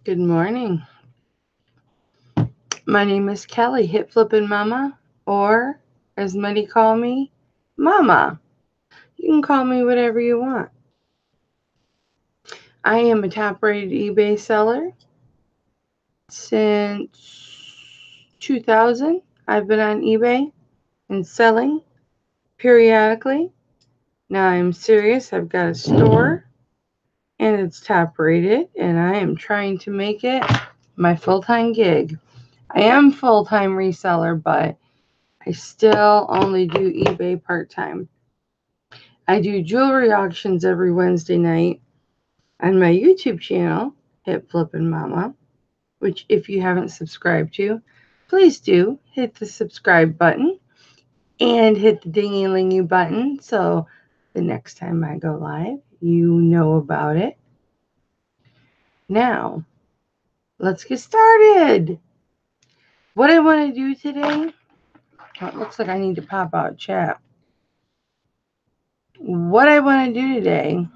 Good morning. My name is Kelly, hipflippinmamma, or as many call me, Mama. You can call me whatever you want. I am a top-rated eBay seller since 2000. I've been on eBay and selling periodically. Now I'm serious. I've got a store and it's top rated, and I am trying to make it my full-time gig. I am full-time reseller, but I still only do eBay part-time. I do jewelry auctions every Wednesday night on my YouTube channel, Hip Flippin' Mama, which if you haven't subscribed to, please do hit the subscribe button and hit the dingy-lingy button so the next time I go live, you know about it. Now, let's get started. What I want to do today, it looks like I need to pop out chat. What I want to do today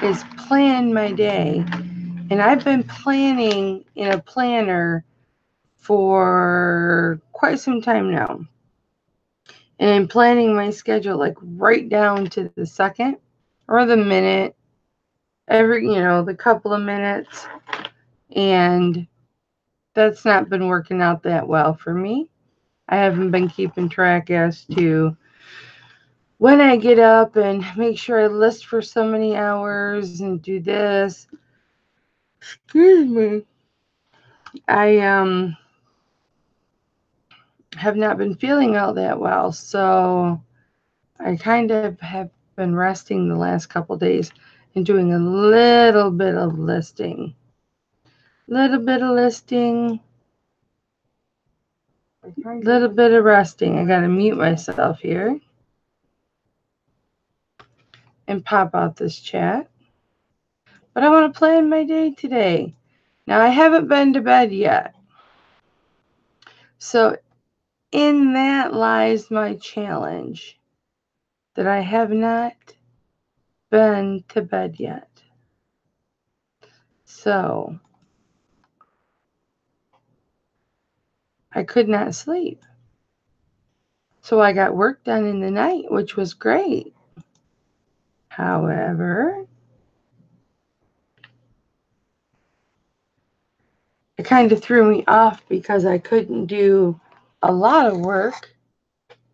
is plan my day. And I've been planning in a planner for quite some time now. And I'm planning my schedule like right down to the second or the minute, the couple of minutes. And that's not been working out that well for me. I haven't been keeping track as to when I get up and make sure I list for so many hours and do this. Excuse me. I have not been feeling all that well, so I kind of have been resting the last couple days and doing a little bit of listing. Little bit of listing, little bit of resting. I gotta mute myself here and pop out this chat. But I want to plan my day today. Now I haven't been to bed yet. So in that lies my challenge, that I have not been to bed yet. So I could not sleep. So I got work done in the night, which was great. However, it kind of threw me off because I couldn't do a lot of work.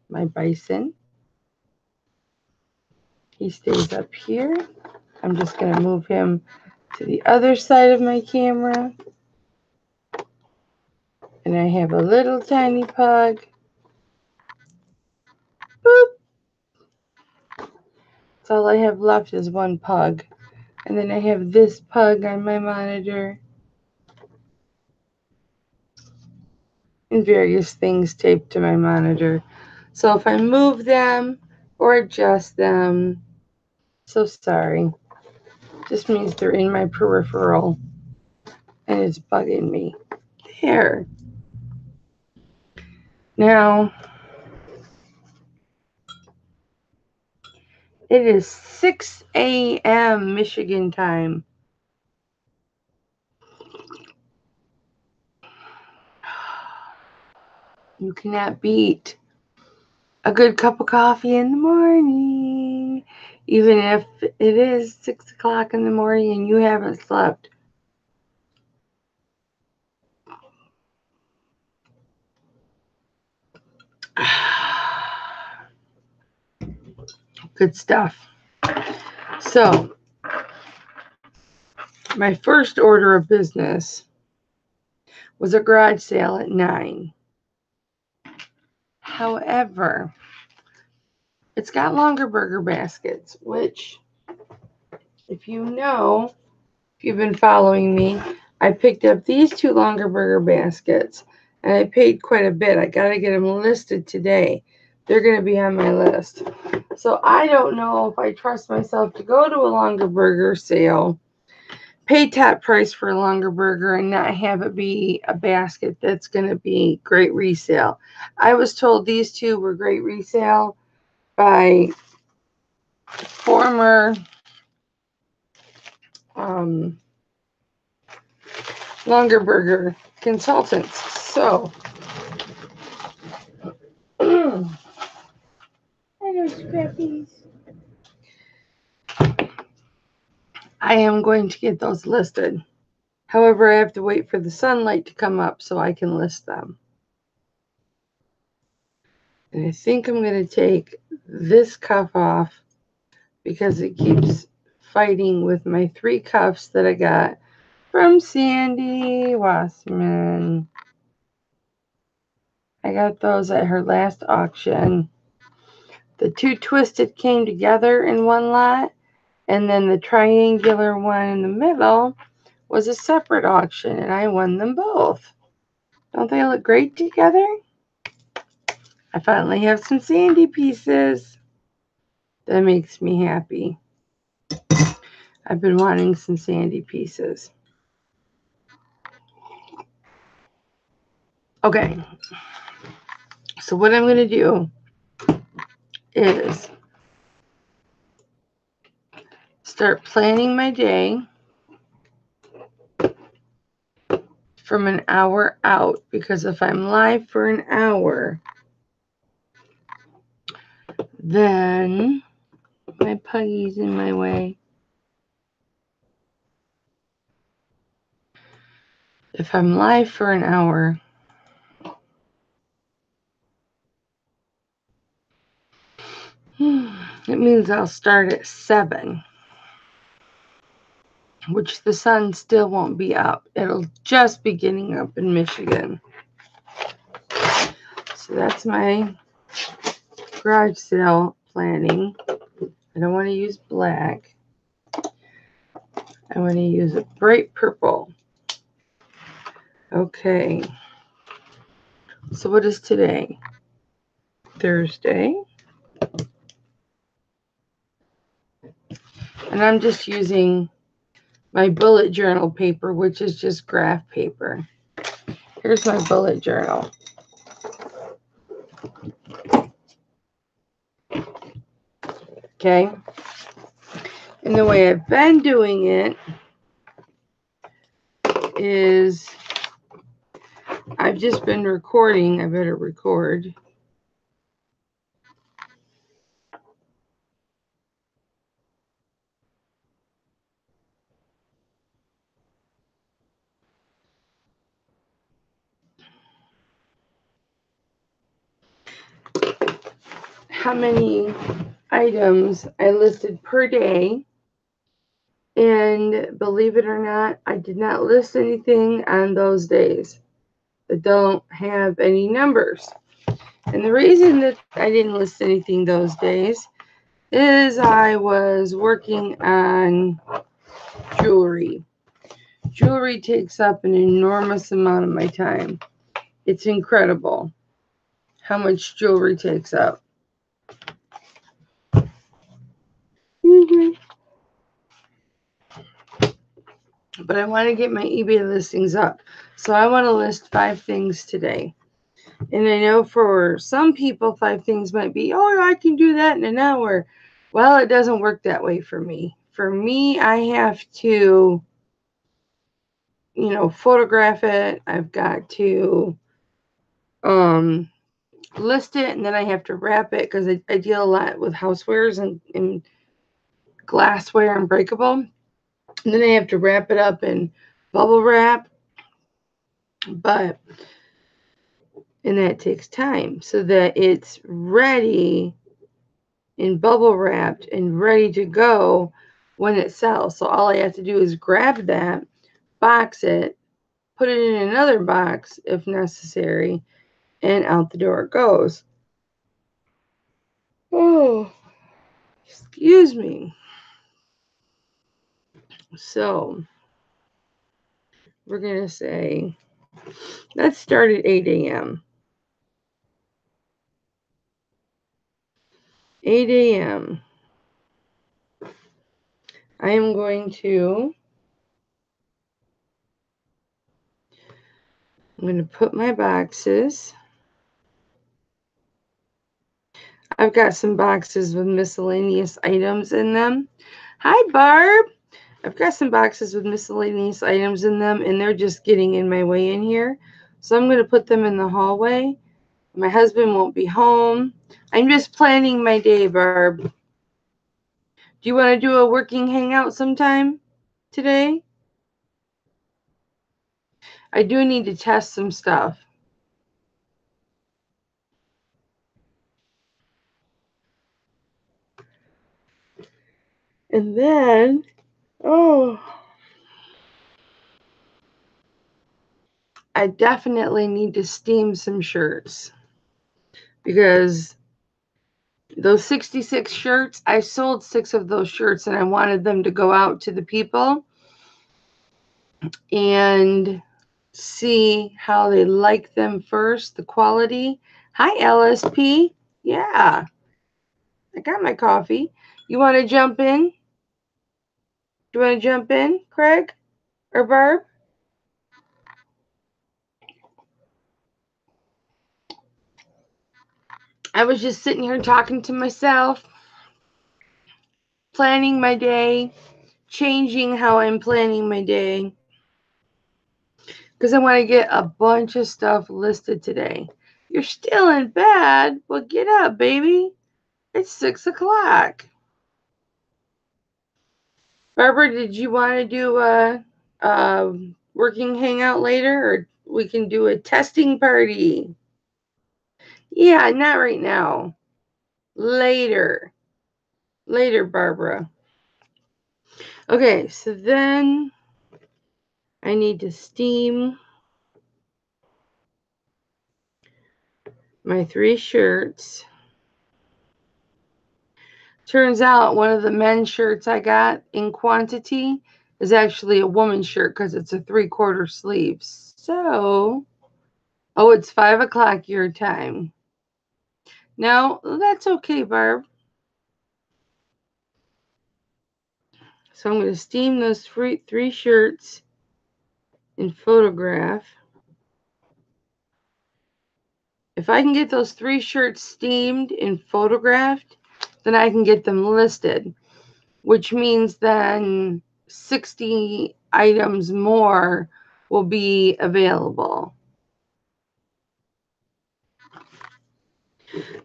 My bison, he stays up here. I'm just going to move him to the other side of my camera. And I have a little tiny pug. Boop. That's all I have left is one pug. And then I have this pug on my monitor. And various things taped to my monitor. So if I move them or adjust them, so sorry. Just means they're in my peripheral and it's bugging me. There. Now, it is 6 a.m. Michigan time. You cannot beat a good cup of coffee in the morning, even if it is 6 o'clock in the morning and you haven't slept. Good stuff. So, my first order of business was a garage sale at 9. However, it's got longer burger baskets, which, if you've been following me, I picked up these 2 longer burger baskets, and I paid quite a bit. I got to get them listed today. They're going to be on my list. So I don't know if I trust myself to go to a longer burger sale, pay top price for a longer burger, and not have it be a basket that's going to be great resale. I was told these 2 were great resale by former Longerberger Consultants. So, hello, Scrappies. I am going to get those listed. However, I have to wait for the sunlight to come up so I can list them. And I think I'm going to take this cuff off because it keeps fighting with my 3 cuffs that I got from Sandy Wassman. I got those at her last auction. The 2 twisted came together in one lot, and then the triangular one in the middle was a separate auction, and I won them both. Don't they look great together? I finally have some Sandy pieces. That makes me happy. I've been wanting some Sandy pieces. Okay, so what I'm going to do is start planning my day from an hour out, because if I'm live for an hour, then my puggy's in my way. If I'm live for an hour, it means I'll start at 7, which the sun still won't be up. It'll just be getting up in Michigan. So that's my garage sale planning. I don't want to use black. I want to use a bright purple. Okay. So what is today? Thursday. And I'm just using my bullet journal paper, which is just graph paper. Here's my bullet journal. Okay. And the way I've been doing it is I've just been recording. I better record. How many items I listed per day. And believe it or not, I did not list anything on those days that don't have any numbers. And the reason that I didn't list anything those days is I was working on jewelry. Jewelry takes up an enormous amount of my time. It's incredible how much jewelry takes up. But I want to get my eBay listings up. So I want to list 5 things today. And I know for some people, 5 things might be, oh, I can do that in an hour. Well, it doesn't work that way for me. For me, I have to, photograph it. I've got to list it, and then I have to wrap it, because I deal a lot with housewares and glassware and breakable. And then I have to wrap it up in bubble wrap. And that takes time so that it's ready and bubble wrapped and ready to go when it sells. So all I have to do is grab that, box it, put it in another box if necessary, and out the door it goes. Oh, excuse me. So we're going to say, let's start at 8 a.m. 8 a.m. I am going to put my boxes. I've got some boxes with miscellaneous items in them. Hi, Barb. I've got some boxes with miscellaneous items in them, and they're just getting in my way in here. So I'm going to put them in the hallway. My husband won't be home. I'm just planning my day, Barb. Do you want to do a working hangout sometime today? I do need to test some stuff. And then, I definitely need to steam some shirts because those 66 shirts, I sold 6 of those shirts and I wanted them to go out to the people and see how they like them first, the quality. Hi, LSP. Yeah, I got my coffee. You want to jump in? Do you want to jump in, Craig or Barb? I was just sitting here talking to myself, planning my day, changing how I'm planning my day, because I want to get a bunch of stuff listed today. You're still in bed? Well, get up, baby. It's 6 o'clock. Barbara, did you want to do a working hangout later, or we can do a testing party? Yeah, not right now. Later. Later, Barbara. Okay, so then I need to steam my 3 shirts. Turns out one of the men's shirts I got in quantity is actually a woman's shirt because it's a 3/4 sleeves. So, it's 5 o'clock your time. No, that's okay, Barb. So I'm going to steam those 3 shirts in photograph. If I can get those 3 shirts steamed and photographed, then I can get them listed, which means then 60 items more will be available.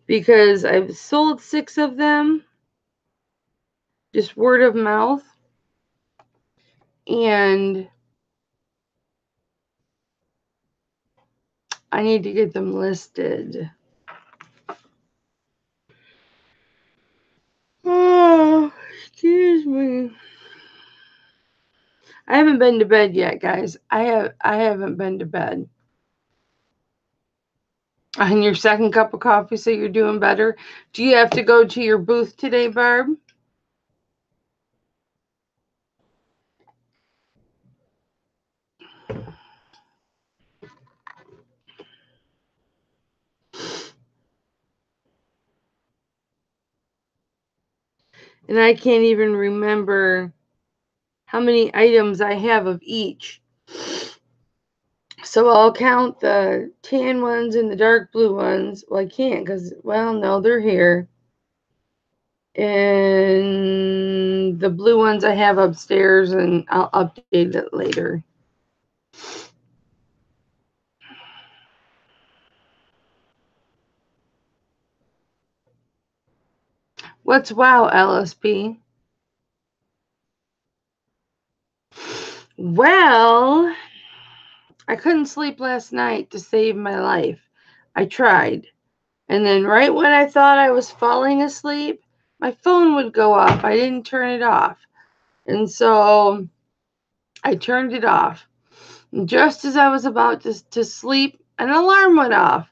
Because I've sold 6 of them, just word of mouth, and I need to get them listed. Oh, excuse me. I haven't been to bed yet, guys. I haven't been to bed. And your second cup of coffee, so you're doing better. Do you have to go to your booth today, Barb? And I can't even remember how many items I have of each. So I'll count the tan ones and the dark blue ones. Well, I can't because, well, no, they're here. And the blue ones I have upstairs, and I'll update it later. What's wow, LSP? Well, I couldn't sleep last night to save my life. I tried. And then right when I thought I was falling asleep, my phone would go off. I didn't turn it off. And so I turned it off. And just as I was about to sleep, an alarm went off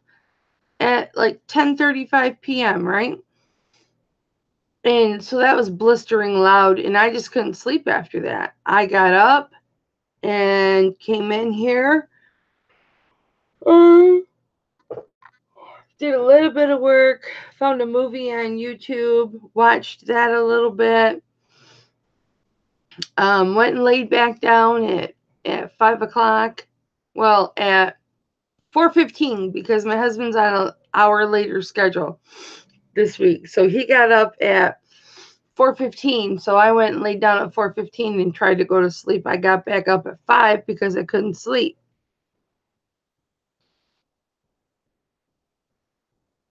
at like 10:35 p.m., right? And so that was blistering loud, and I just couldn't sleep after that. I got up and came in here, did a little bit of work, found a movie on YouTube, watched that a little bit, went and laid back down at 5 o'clock. Well, at 4:15 because my husband's on an hour later schedule this week. So he got up at 4:15. So I went and laid down at 4:15 and tried to go to sleep. I got back up at 5 because I couldn't sleep.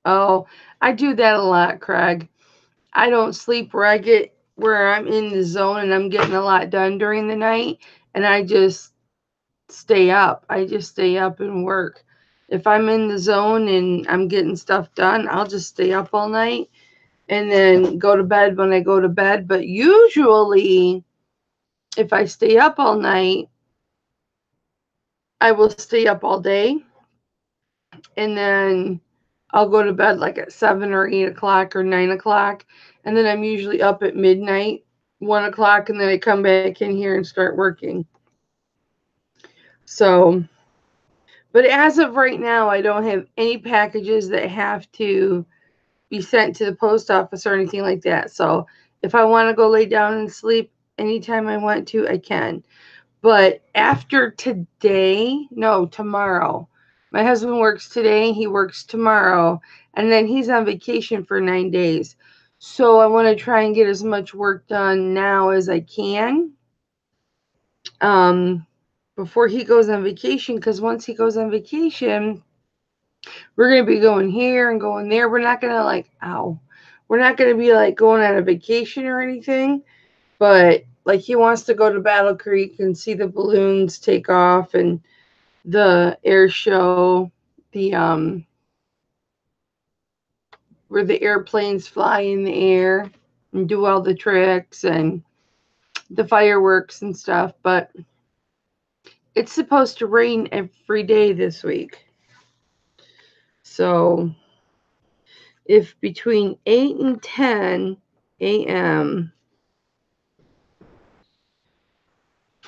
Oh, I do that a lot, Craig. I don't sleep where I'm in the zone and I'm getting a lot done during the night, and I just stay up. I just stay up and work. If I'm in the zone and I'm getting stuff done, I'll just stay up all night and then go to bed when I go to bed. But usually, if I stay up all night, I will stay up all day, and then I'll go to bed like at 7 or 8 o'clock or 9 o'clock. And then I'm usually up at midnight, 1 o'clock, and then I come back in here and start working. So, but as of right now, I don't have any packages that have to be sent to the post office or anything like that. So if I want to go lay down and sleep anytime I want to, I can. But after today, no, tomorrow. My husband works today, he works tomorrow, and then he's on vacation for 9 days. So I want to try and get as much work done now as I can before he goes on vacation, because once he goes on vacation, we're going to be going here and going there. We're not going to we're not going to be like going on a vacation or anything, but like he wants to go to Battle Creek and see the balloons take off and the air show, the where the airplanes fly in the air and do all the tricks and the fireworks and stuff. But it's supposed to rain every day this week. So if between 8 and 10 a.m.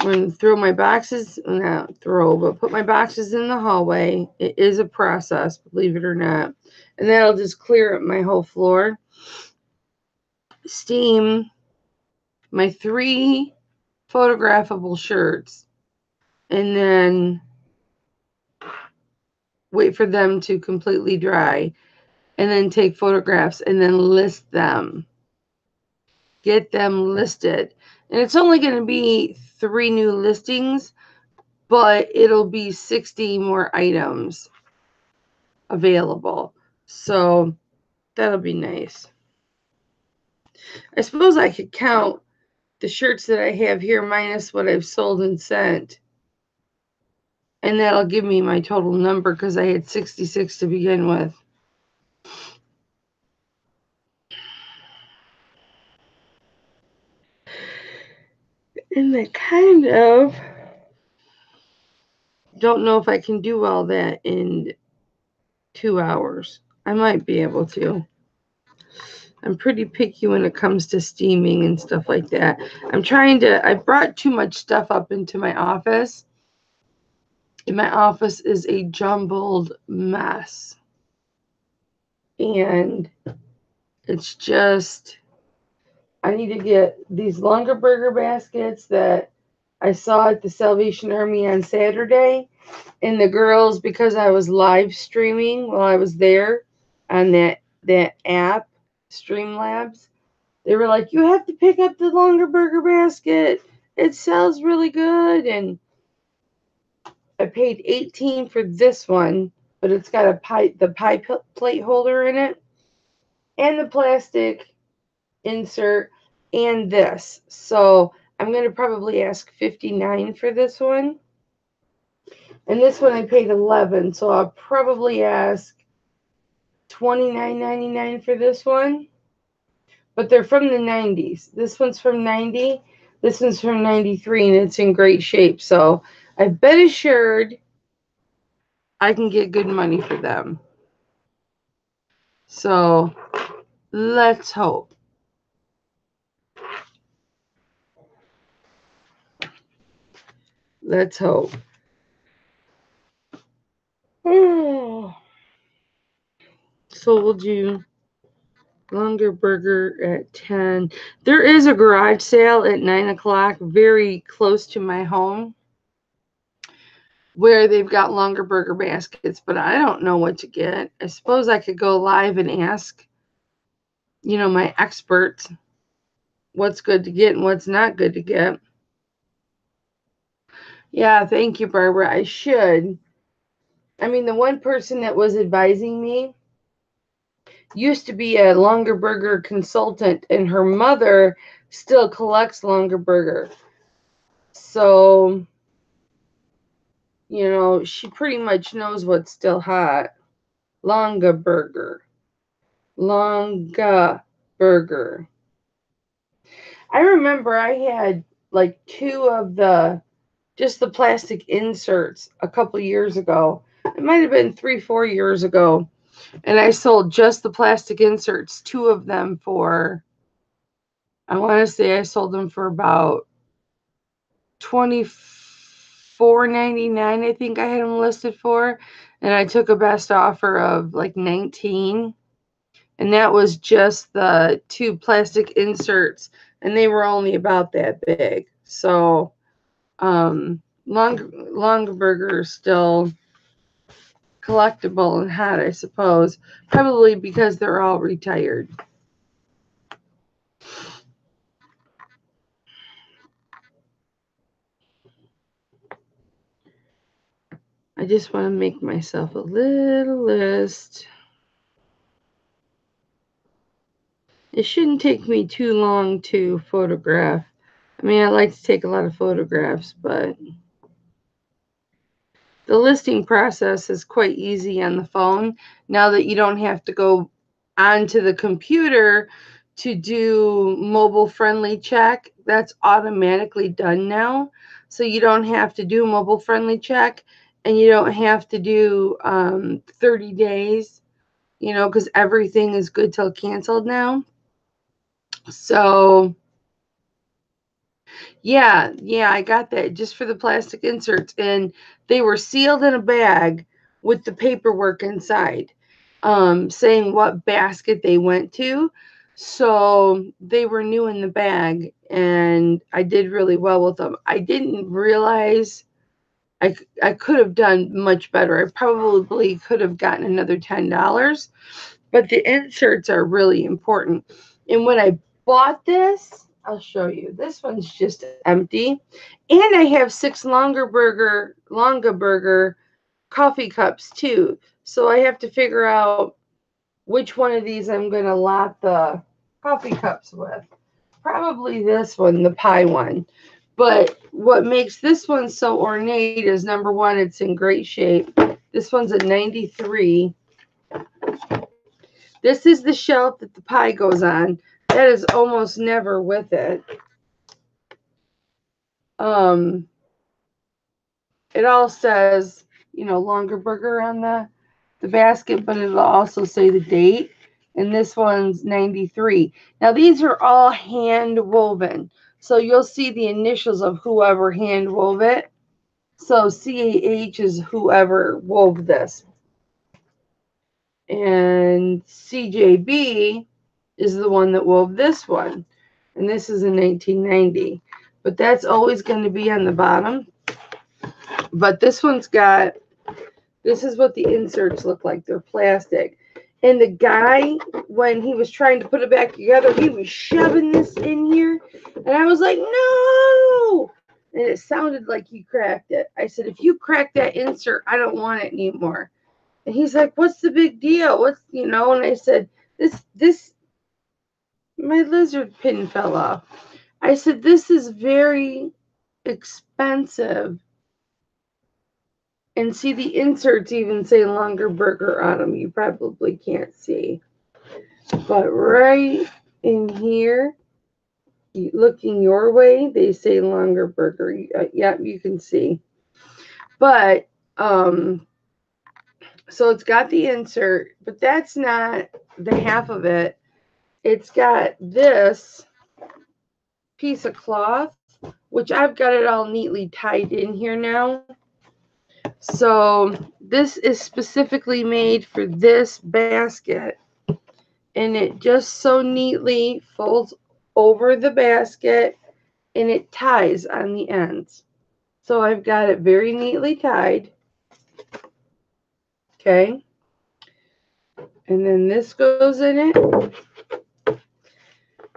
I'm going to throw my boxes, not throw, but put my boxes in the hallway. It is a process, believe it or not. And that'll just clear up my whole floor. Steam my 3 photographable shirts. And then wait for them to completely dry. And then take photographs and then list them. Get them listed. And it's only going to be 3 new listings, but it'll be 60 more items available. So that'll be nice. I suppose I could count the shirts that I have here minus what I've sold and sent. And that'll give me my total number because I had 66 to begin with. And I kind of don't know if I can do all that in 2 hours. I might be able to. I'm pretty picky when it comes to steaming and stuff like that. I brought too much stuff up into my office. And my office is a jumbled mess. And it's just, I need to get these longer burger baskets that I saw at the Salvation Army on Saturday. And the girls, because I was live streaming while I was there on that app, Streamlabs, they were like, you have to pick up the longer burger basket. It sells really good. And I paid $18 for this one, but it's got the pie plate holder in it and the plastic insert and this. So I'm going to probably ask $59 for this one. And this one I paid $11, so I'll probably ask $29.99 for this one. But they're from the 90s. This one's from 90. This one's from 93, and it's in great shape. So I've been assured I can get good money for them. So let's hope. Let's hope. Oh. So we'll do longer burger at 10. There is a garage sale at 9 o'clock very close to my home where they've got longer burger baskets, but I don't know what to get. I suppose I could go live and ask, my experts what's good to get and what's not good to get. Yeah, thank you, Barbara. I should. I mean, the one person that was advising me used to be a Longer Burger consultant, and her mother still collects Longer Burger. So, you know, she pretty much knows what's still hot. Longa Burger. Longa Burger. I remember I had like two of just the plastic inserts a couple years ago. It might have been 3-4 years ago. And I sold just the plastic inserts, two of them for, I want to say I sold them for about $24.99. I think I had them listed for. And I took a best offer of like 19. And that was just the two plastic inserts. And they were only about that big. So, Longer Burger is still collectible and hot, I suppose. Probably because they're all retired. I just want to make myself a little list. It shouldn't take me too long to photograph. I mean, I like to take a lot of photographs, but the listing process is quite easy on the phone now that you don't have to go onto the computer to do mobile friendly check. That's automatically done now. So you don't have to do mobile friendly check, and you don't have to do 30 days, you know, because everything is good till canceled now. So yeah, I got that just for the plastic inserts, and they were sealed in a bag with the paperwork inside, saying what basket they went to. So they were new in the bag, and I did really well with them. I didn't realize I could have done much better. I probably could have gotten another $10, but the inserts are really important. And when I bought this, I'll show you. This one's just empty. And I have 6 Longa Burger coffee cups too. So I have to figure out which one of these I'm going to lot the coffee cups with. Probably this one, the pie one. But what makes this one so ornate is, number one, it's in great shape. This one's a 93. This is the shelf that the pie goes on. That is almost never with it. It all says, you know, Longer Burger on the basket, but it'll also say the date. And this one's 93. Now, these are all hand woven. So you'll see the initials of whoever hand wove it. So CAH is whoever wove this. And CJB is the one that wove this one. And this is in 1990. But that's always going to be on the bottom. But this one's got, this is what the inserts look like. They're plastic. And the guy, when he was trying to put it back together, he was shoving this in here. And I was like, no! And it sounded like he cracked it. I said, if you crack that insert, I don't want it anymore. And he's like, what's the big deal? What's, you know? And I said, this, my lizard pin fell off. I said, this is very expensive. And see, the inserts even say Longer Burger on them. You probably can't see. But right in here, looking your way, they say Longer Burger. Yeah, you can see. But, so it's got the insert, but that's not the half of it. It's got this piece of cloth, which I've got it all neatly tied in here now. So this is specifically made for this basket, and it just so neatly folds over the basket, and it ties on the ends. So I've got it very neatly tied. Okay. And then this goes in it.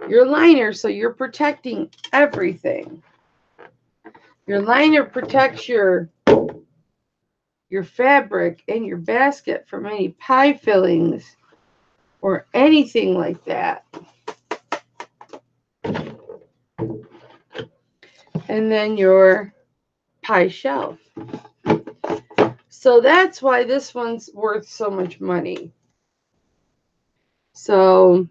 your liner, so you're protecting everything. Your liner protects your fabric and your basket from any pie fillings or anything like that. And then your pie shelf. So that's why this one's worth so much money. So,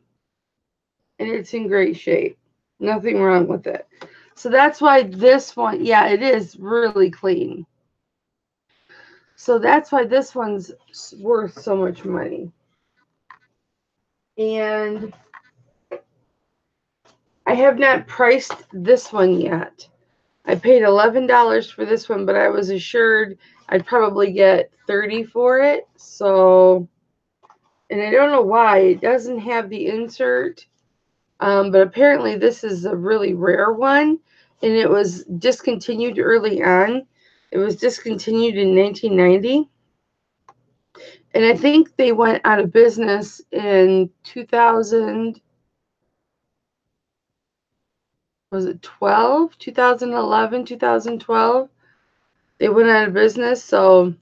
and it's in great shape. Nothing wrong with it. So that's why this one, yeah, it is really clean. So that's why this one's worth so much money. And I have not priced this one yet. I paid $11 for this one, but I was assured I'd probably get $30 for it. So, and I don't know why it doesn't have the insert, but apparently this is a really rare one, and it was discontinued early on. It was discontinued in 1990, and I think they went out of business in 2000. Was it 12? 2011, 2012? They went out of business, so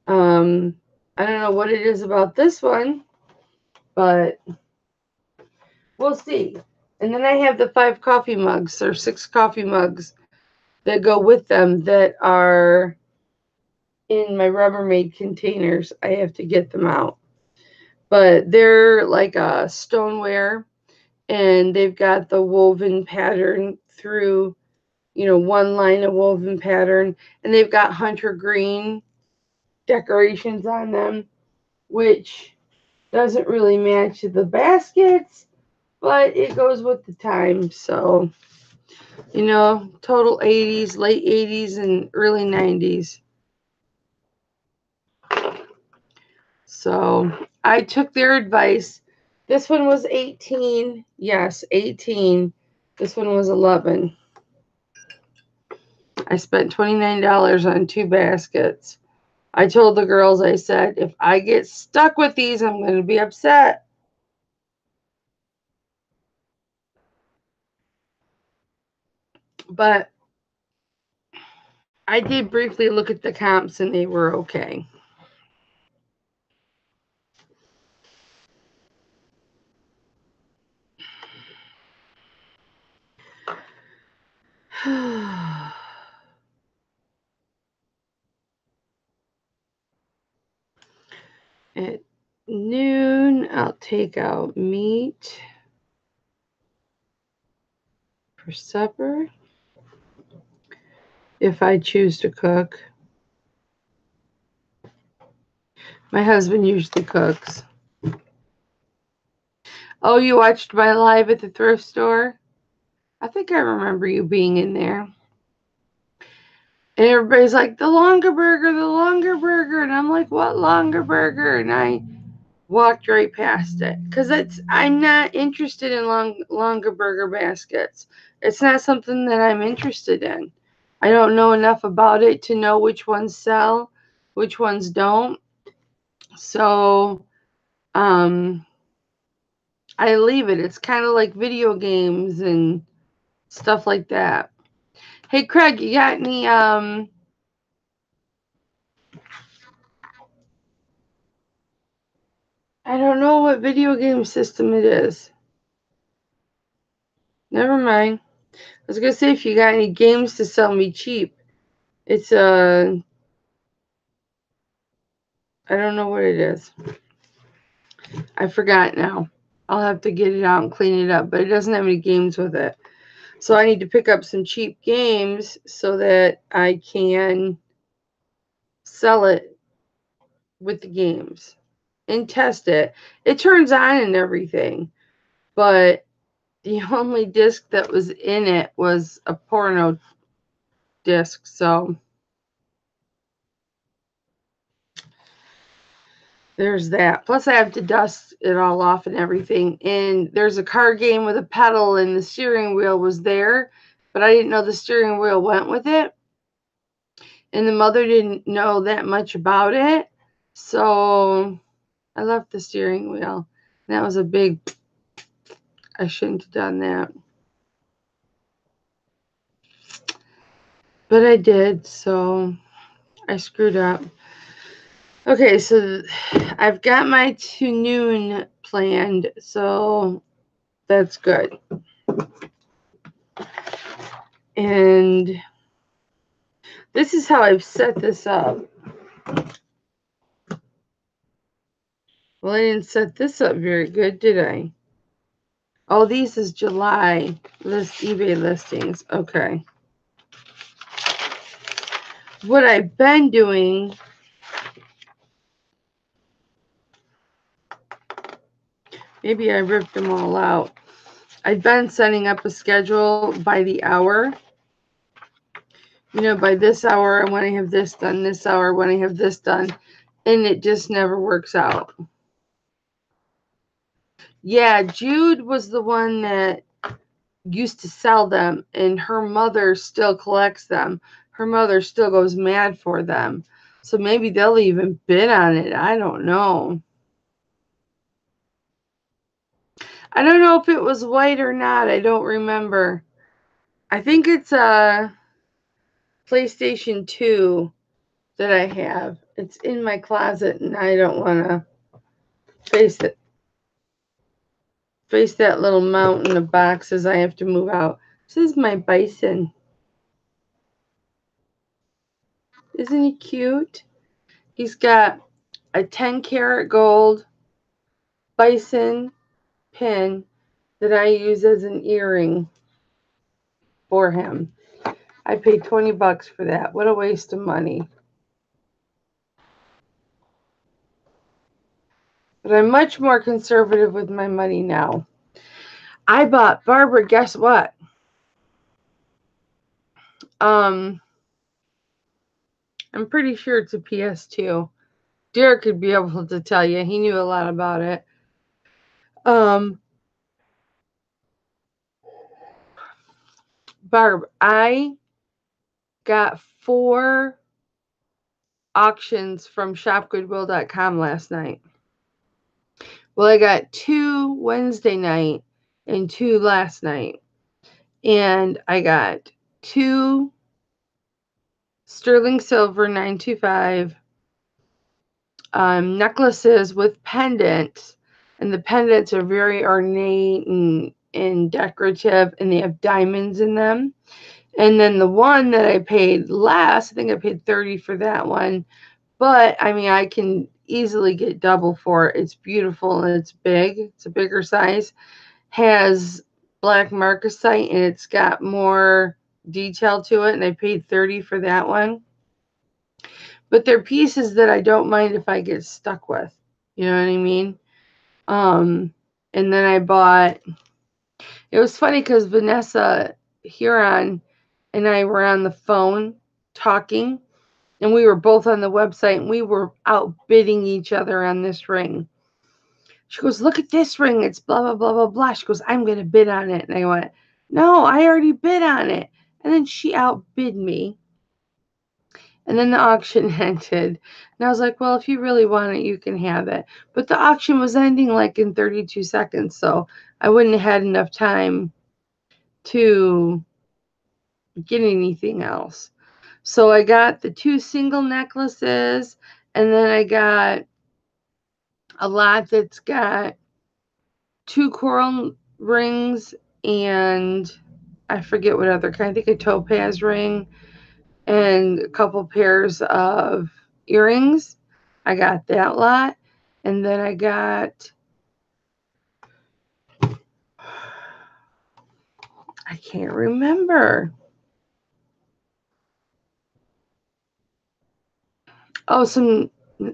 I don't know what it is about this one, but we'll see. And then I have the 5 coffee mugs or 6 coffee mugs that go with them that are in my Rubbermaid containers. I have to get them out. But they're like a stoneware, and they've got the woven pattern through, one line of woven pattern, and they've got hunter green decorations on them, which doesn't really match the baskets, but it goes with the time. So, total 80s, late 80s, and early 90s. So I took their advice. This one was 18. Yes, 18. This one was 11. I spent $29 on 2 baskets. I told the girls, I said, if I get stuck with these, I'm going to be upset. But I did briefly look at the comps, and they were okay. At noon, I'll take out meat for supper if I choose to cook. My husband usually cooks. Oh, you watched my live at the thrift store? I think I remember you being in there. And everybody's like, the longer burger, the longer burger. And I'm like, what longer burger? And I walked right past it because I'm not interested in longer burger baskets. It's not something that I'm interested in. I don't know enough about it to know which ones sell, which ones don't. So, I leave it. It's kind of like video games and stuff like that. Hey, Craig, you got any, I don't know what video game system it is. Never mind. I was going to say, if you got any games to sell me cheap. It's I don't know what it is. I forgot now. I'll have to get it out and clean it up, but it doesn't have any games with it. So I need to pick up some cheap games so that I can sell it with the games and test it. It turns on and everything, but the only disc that was in it was a porno disc, so there's that. Plus, I have to dust it all off and everything. And there's a car game with a pedal, and the steering wheel was there, but I didn't know the steering wheel went with it. And the mother didn't know that much about it, so I left the steering wheel. And that was a big I shouldn't have done that. But I did, so I screwed up. Okay, so I've got my 2 noon planned, so that's good. And this is how I've set this up. Well, I didn't set this up very good, did I? Oh, these is July eBay listings. Okay. What I've been doing, maybe I ripped them all out. I've been setting up a schedule by the hour. You know, by this hour, I want to have this done. This hour, I want to have this done. And it just never works out. Yeah, Jude was the one that used to sell them, and her mother still collects them. Her mother still goes mad for them. So maybe they'll even bid on it. I don't know. I don't know if it was white or not. I don't remember. I think it's a PlayStation 2 that I have. It's in my closet, and I don't want to face it. Face that little mountain of boxes I have to move out. This is my bison. Isn't he cute? He's got a 10-karat gold bison pin that I use as an earring for him. I paid 20 bucks for that. What a waste of money. But I'm much more conservative with my money now. I bought Barbara, guess what? I'm pretty sure it's a PS2. Derek could be able to tell you. He knew a lot about it. Barb, I got 4 auctions from shopgoodwill.com last night. Well, I got 2 Wednesday night and 2 last night. And I got 2 sterling silver 925 necklaces with pendants. And the pendants are very ornate and decorative, and they have diamonds in them. And then the one that I paid less, I think I paid 30 for that one. But, I mean, I can easily get double for it. It's beautiful and it's big. It's a bigger size. Has black marcasite, and it's got more detail to it. And I paid 30 for that one. But they're pieces that I don't mind if I get stuck with. You know what I mean? And then I bought, it was funny because Vanessa Huron and I were on the phone talking, and we were both on the website, and we were outbidding each other on this ring. She goes, look at this ring. It's blah, blah, blah, blah, blah. She goes, I'm going to bid on it. And I went, no, I already bid on it. And then she outbid me. And then the auction ended. And I was like, well, if you really want it, you can have it. But the auction was ending like in 32 seconds. So I wouldn't have had enough time to get anything else. So I got the 2 single necklaces. And then I got a lot that's got 2 coral rings, and I forget what other kind. I think a topaz ring and a couple pairs of earrings. I got that lot. And then I got, I can't remember. Oh,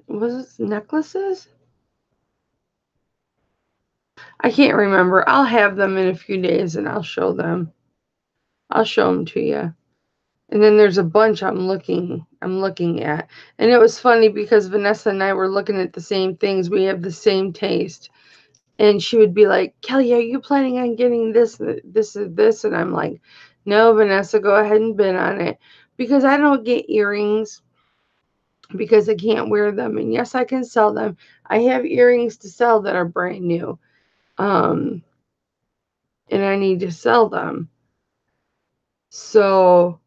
was it necklaces? I can't remember. I'll have them in a few days and I'll show them. I'll show them to you. And then there's a bunch I'm looking at. And it was funny because Vanessa and I were looking at the same things. We have the same taste. And she would be like, Kelly, are you planning on getting this, this, and this? And I'm like, no, Vanessa, go ahead and bid on it. Because I don't get earrings because I can't wear them. And yes, I can sell them. I have earrings to sell that are brand new. and I need to sell them. So,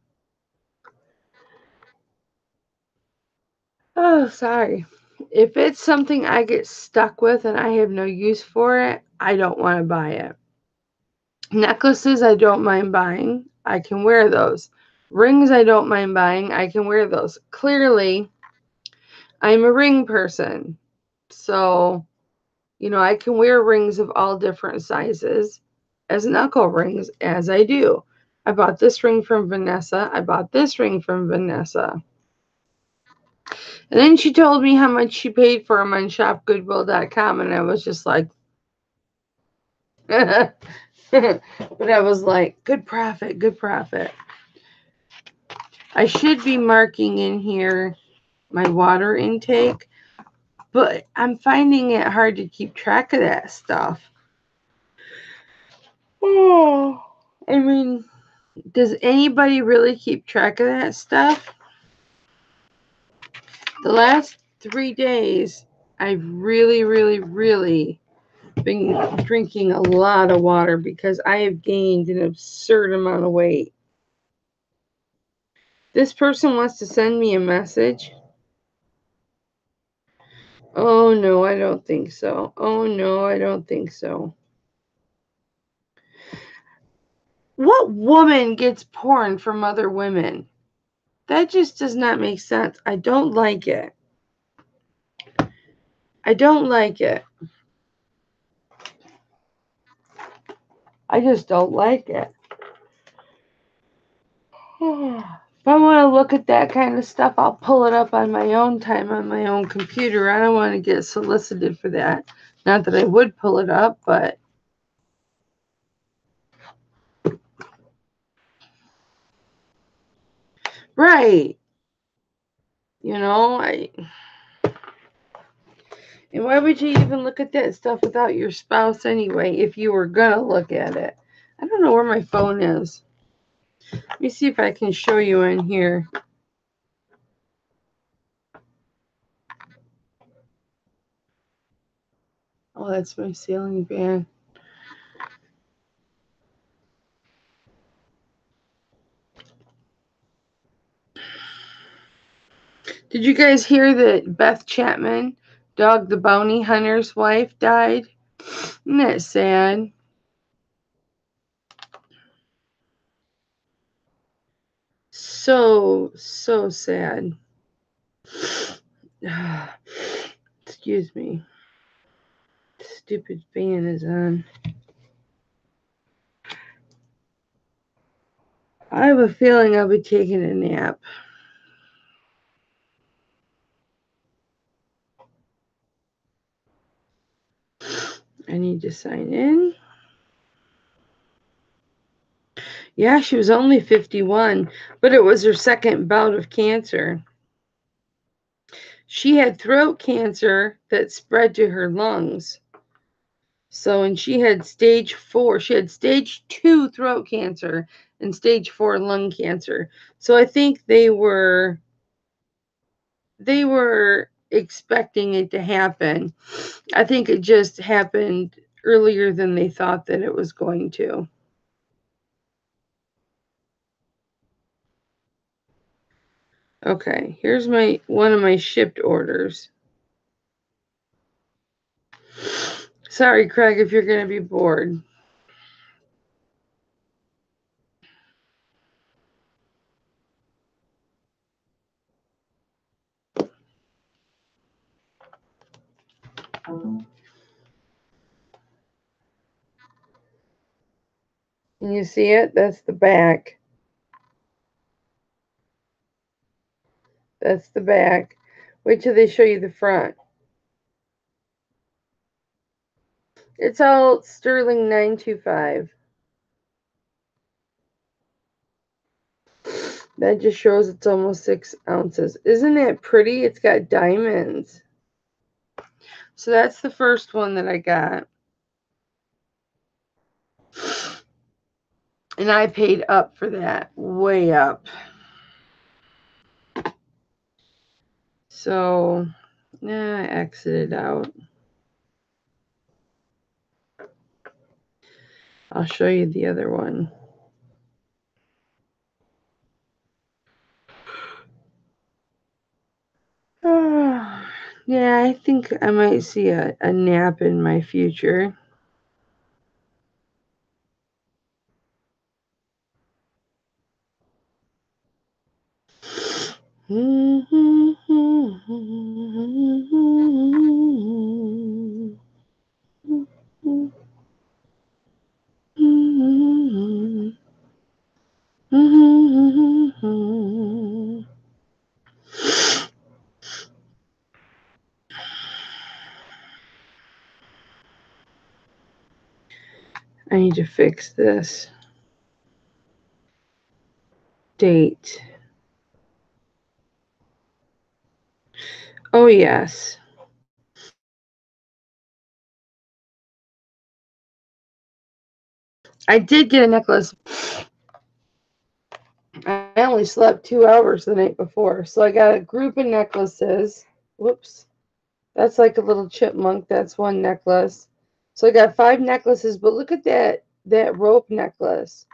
oh, sorry. If it's something I get stuck with and I have no use for it, I don't want to buy it. Necklaces, I don't mind buying. I can wear those. Rings, I don't mind buying. I can wear those. Clearly, I'm a ring person. So, I can wear rings of all different sizes as knuckle rings, as I do. I bought this ring from Vanessa. I bought this ring from Vanessa. And then she told me how much she paid for them on shopgoodwill.com, and I was just like, but I was like, good profit, good profit. I should be marking in here my water intake, but I'm finding it hard to keep track of that stuff. Oh, I mean, does anybody really keep track of that stuff? The last 3 days, I've really, really, really been drinking a lot of water because I have gained an absurd amount of weight. This person wants to send me a message. Oh, no, I don't think so. Oh, no, I don't think so. What woman gets porn from other women? That just does not make sense. I don't like it. I don't like it. I just don't like it. If I want to look at that kind of stuff, I'll pull it up on my own time on my own computer. I don't want to get solicited for that. Not that I would pull it up, but right. And why would you even look at that stuff without your spouse anyway if you were going to look at it? I don't know where my phone is. Let me see if I can show you in here. Oh, that's my ceiling fan. Did you guys hear that Beth Chapman, Dog the Bounty Hunter's wife, died? Isn't that sad? So sad. Excuse me. Stupid fan is on. I have a feeling I'll be taking a nap. I need to sign in. Yeah, she was only 51, but it was her second bout of cancer. She had throat cancer that spread to her lungs. So, and she had stage 4. She had stage 2 throat cancer and stage 4 lung cancer. So I think they were expecting it to happen. I think it just happened earlier than they thought that it was going to. Okay, here's one of my shipped orders. Sorry, Craig, if you're going to be bored. Can you see it? That's the back. That's the back. Wait till they show you the front. It's all sterling 925. That just shows it's almost 6 ounces. Isn't it pretty? It's got diamonds. So that's the first one that I got. And I paid up for that. Way up. So, I exited out. I'll show you the other one. Yeah, I think I might see a nap in my future. I need to fix this date. Oh, yes. I did get a necklace. I only slept 2 hours the night before. So I got a group of necklaces. Whoops. That's like a little chipmunk. That's one necklace. So I got 5 necklaces, but look at that rope necklace.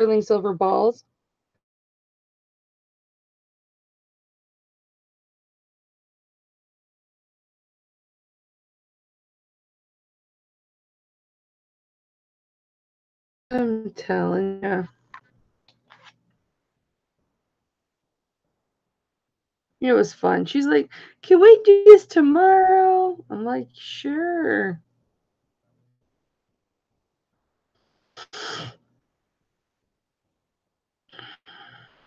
Sterling silver balls. I'm telling you. It was fun. She's like, "Can we do this tomorrow?" I'm like, "Sure."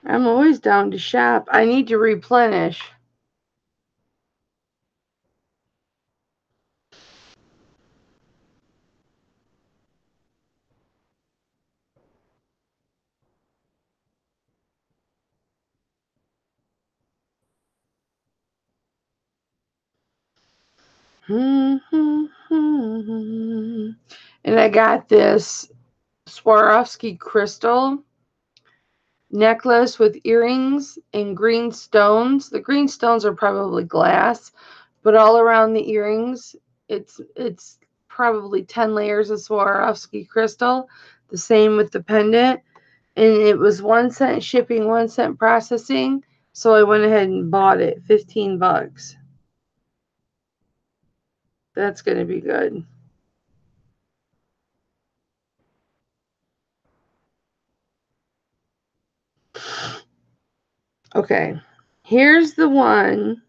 I'm always down to shop. I need to replenish. And I got this Swarovski crystal necklace with earrings and green stones. The green stones are probably glass, but all around the earrings, it's probably 10 layers of Swarovski crystal. The same with the pendant. And it was 1 cent shipping, 1 cent processing. So I went ahead and bought it. $15. That's going to be good. Okay. Here's the one.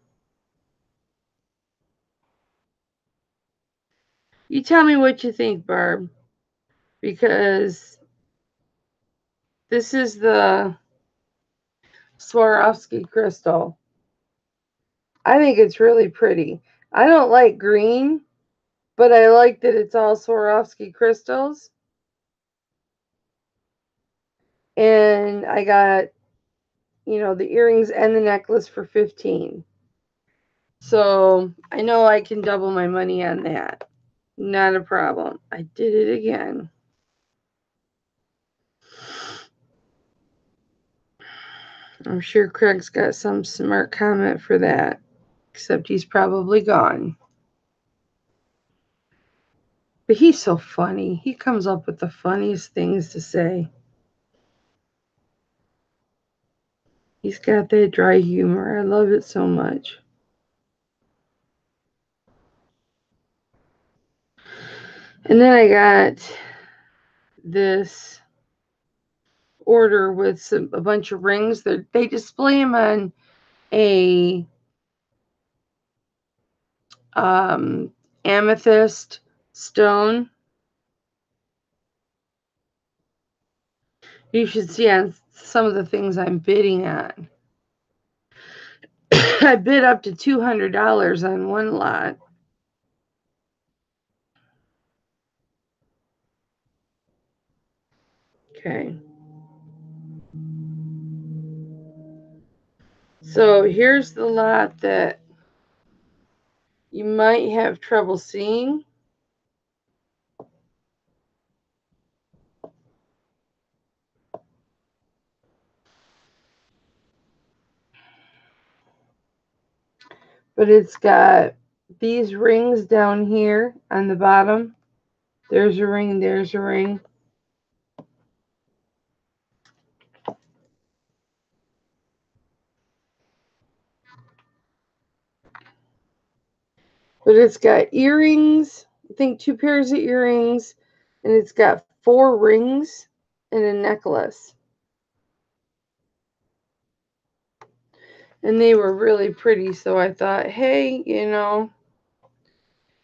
You tell me what you think, Barb. Because this is the Swarovski crystal. I think it's really pretty. I don't like green, but I like that it's all Swarovski crystals. And I got, the earrings and the necklace for 15. So I know I can double my money on that. Not a problem. I did it again. I'm sure Craig's got some smart comment for that, except he's probably gone. But he's so funny. He comes up with the funniest things to say. He's got that dry humor. I love it so much. And then I got this order with a bunch of rings. They display them on a amethyst stone. You should see on some of the things I'm bidding on. I bid up to $200 on one lot. Okay. So here's the lot that you might have trouble seeing. But it's got these rings down here on the bottom. There's a ring, there's a ring. But it's got earrings, I think 2 pairs of earrings, and it's got 4 rings and a necklace. And they were really pretty, so I thought, hey, you know,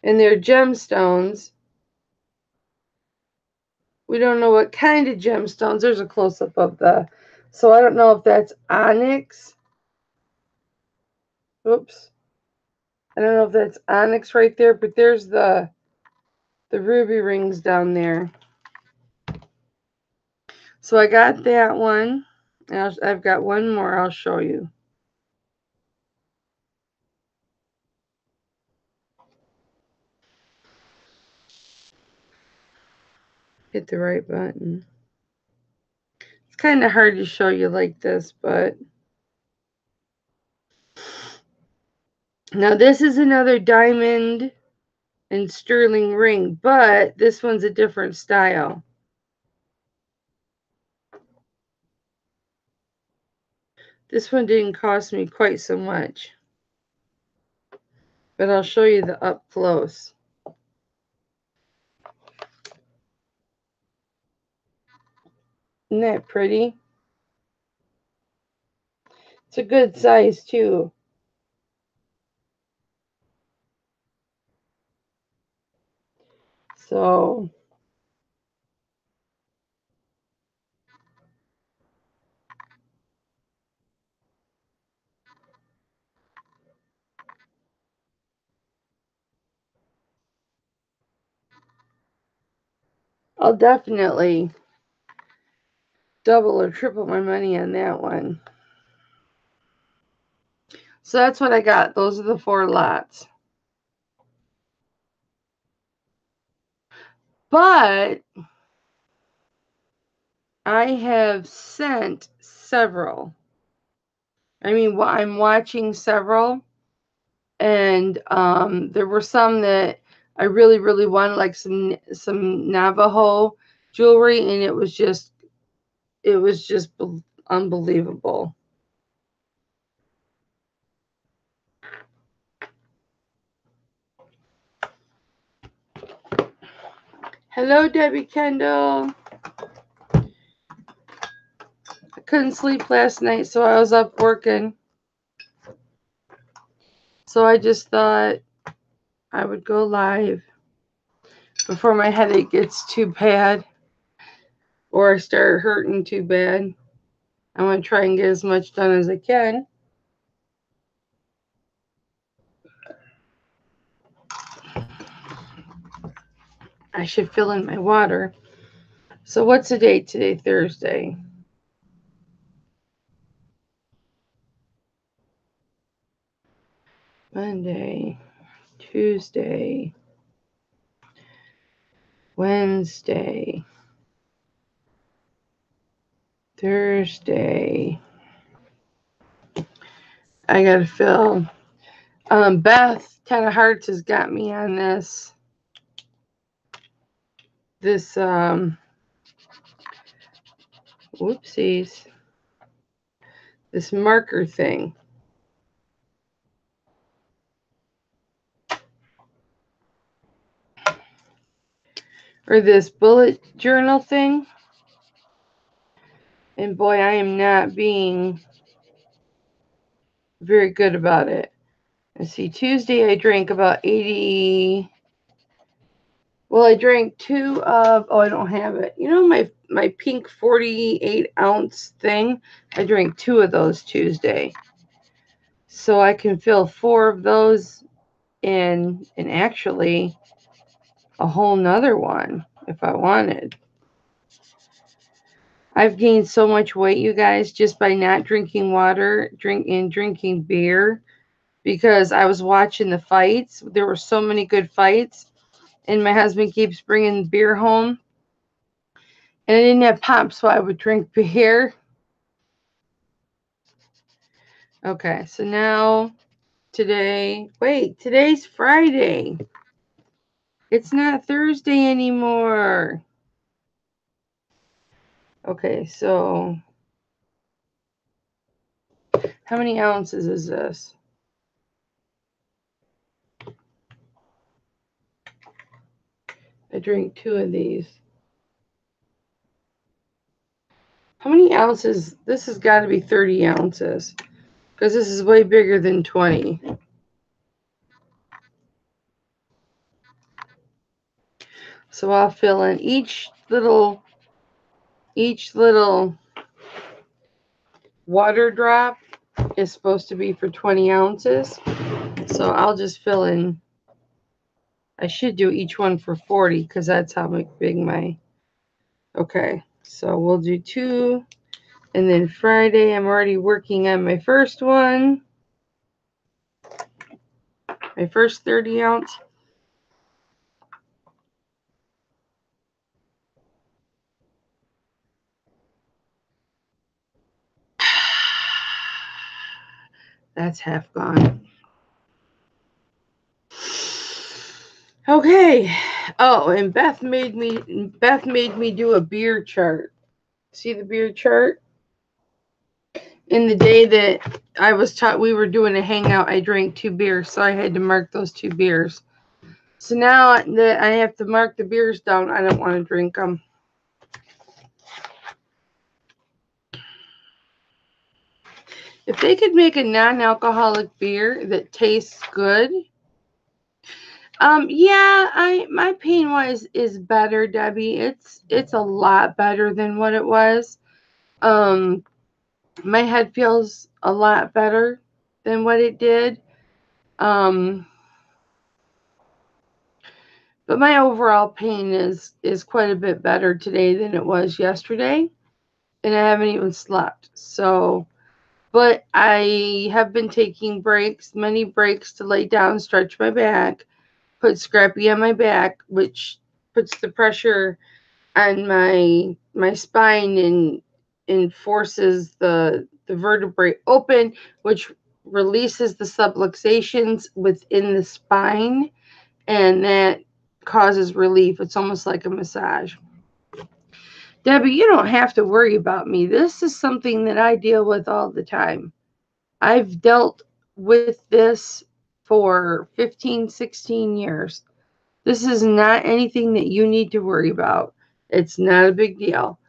and they're gemstones. We don't know what kind of gemstones. There's a close-up of the, so I don't know if that's onyx. Oops. I don't know if that's onyx right there, but there's the ruby rings down there. So I got that one. And I've got one more I'll show you. Hit the right button. It's kind of hard to show you like this, but now this is another diamond and sterling ring, but this one's a different style. This one didn't cost me quite so much, but I'll show you the up close. Isn't that pretty? It's a good size too. So I'll definitely double or triple my money on that one. So that's what I got. Those are the 4 lots. But I have sent several. I mean, I'm watching several, and there were some that I really, really wanted, like some Navajo jewelry, and it was just unbelievable. Hello, Debbie Kendall. I couldn't sleep last night, so I was up working. So I just thought I would go live before my headache gets too bad or I start hurting too bad. I want to try and get as much done as I can. I should fill in my water. So what's the date today? Thursday. Monday, Tuesday, Wednesday, Thursday. I gotta fill. Beth Ten of Hearts has got me on this whoopsies, this marker thing. Or this bullet journal thing. And boy, I am not being very good about it. Let's see, Tuesday I drank about 80, Well, I drank 2 of, oh, I don't have it. You know my pink 48-ounce thing? I drank 2 of those Tuesday. So I can fill 4 of those in, and actually a whole nother one if I wanted. I've gained so much weight, you guys, just by not drinking water, drinking beer, because I was watching the fights. There were so many good fights, and my husband keeps bringing beer home. And I didn't have pop, so I would drink beer. Okay, so now today's Friday. It's not Thursday anymore. Okay, so how many ounces is this? I drink 2 of these. How many ounces? This has got to be 30 ounces because this is way bigger than 20. So I'll fill in each little water drop is supposed to be for 20 ounces. So I'll just fill in. I should do each one for 40 because that's how big my. Okay, so we'll do 2. And then Friday, I'm already working on my first one. My first 30 ounce. That's half gone. Okay. Oh, and Beth made me do a beer chart. See the beer chart? In the day that I was taught we were doing a hangout, I drank 2 beers, so I had to mark those 2 beers. So now that I have to mark the beers down, I don't want to drink them. If they could make a non-alcoholic beer that tastes good, yeah, my pain wise is better, Debbie. It's a lot better than what it was. My head feels a lot better than what it did. But my overall pain is quite a bit better today than it was yesterday, and I haven't even slept. So, but I have been taking many breaks to lay down, stretch my back, put Scrappy on my back, which puts the pressure on my spine and forces the vertebrae open, which releases the subluxations within the spine, and that causes relief. It's almost like a massage. Debbie, you don't have to worry about me. This is something that I deal with all the time. I've dealt with this for 15, 16 years. This is not anything that you need to worry about. It's not a big deal.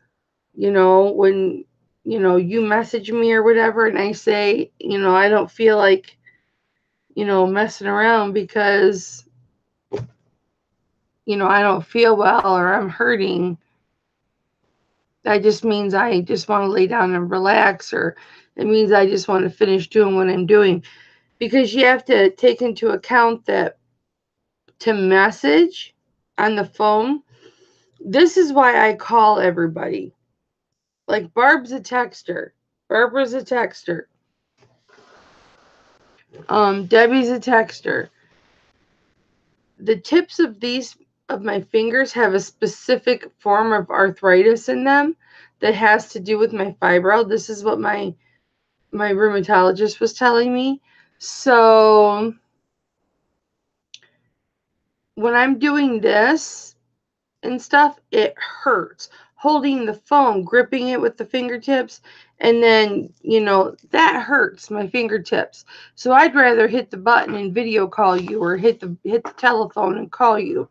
When, you message me or whatever and I say, I don't feel like, messing around because, I don't feel well or I'm hurting. That just means I just want to lay down and relax, or it means I just want to finish doing what I'm doing. Because you have to take into account that to message on the phone, this is why I call everybody. Like Barb's a texter. Barbara's a texter. Debbie's a texter. The tips of my fingers have a specific form of arthritis in them that has to do with my fibro. This is what my rheumatologist was telling me. So when I'm doing this and stuff, it hurts. Holding the phone, gripping it with the fingertips, and then, that hurts my fingertips. So I'd rather hit the button and video call you, or hit the telephone and call you.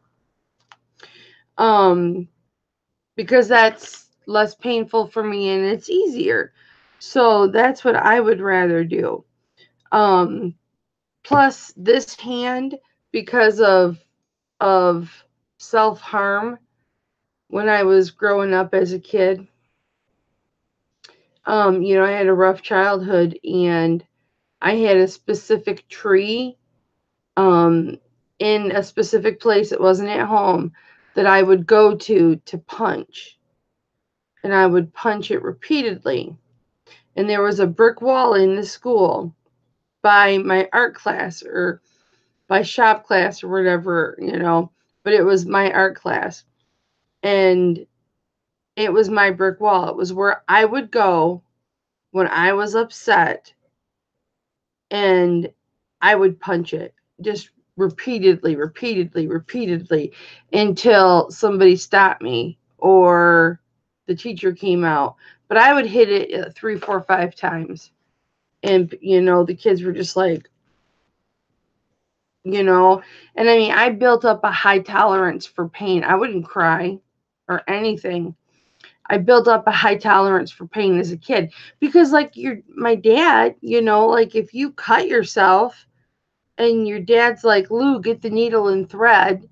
Because that's less painful for me and it's easier. So that's what I would rather do. Plus this hand, because of self-harm when I was growing up as a kid. I had a rough childhood, and I had a specific tree um, in a specific place. It wasn't at home, that I would go to punch. And I would punch it repeatedly. And there was a brick wall in the school by my art class, or by shop class, or whatever, but it was my art class. And it was my brick wall. It was where I would go when I was upset, and I would punch it just repeatedly, repeatedly, repeatedly, until somebody stopped me or the teacher came out. But I would hit it 3, 4, 5 times. And, the kids were just like, and I mean, I built up a high tolerance for pain. I wouldn't cry or anything. I built up a high tolerance for pain as a kid because, like, my dad, like, if you cut yourself and your dad's like, Lou, get the needle and thread,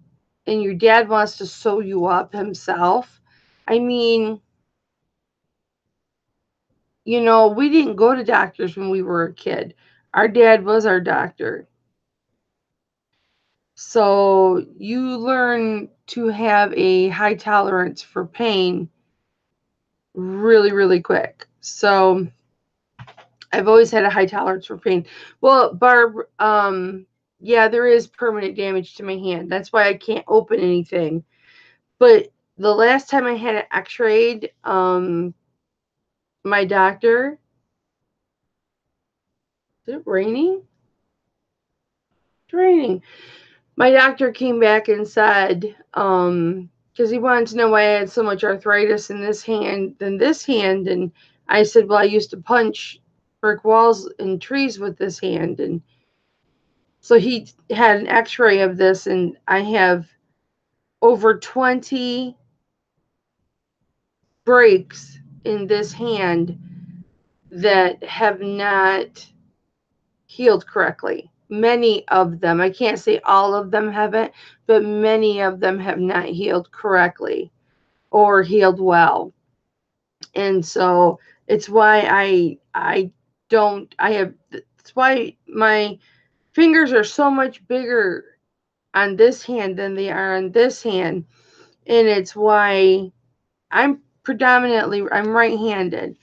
and your dad wants to sew you up himself. I mean, we didn't go to doctors when we were a kid. Our dad was our doctor. So you learn to have a high tolerance for pain really, really quick. So I've always had a high tolerance for pain. Well, Barb, yeah, there is permanent damage to my hand. That's why I can't open anything. But the last time I had it x-rayed, my doctor, is it raining? It's raining. My doctor came back and said, because he wanted to know why I had so much arthritis in this hand than this hand. And I said, well, I used to punch brick walls and trees with this hand. And so he had an x-ray of this, and I have over 20 breaks in this hand that have not healed correctly. Many of them, I can't say all of them haven't, but many of them have not healed correctly or healed well. And so it's why it's why my fingers are so much bigger on this hand than they are on this hand. And it's why I'm right-handed.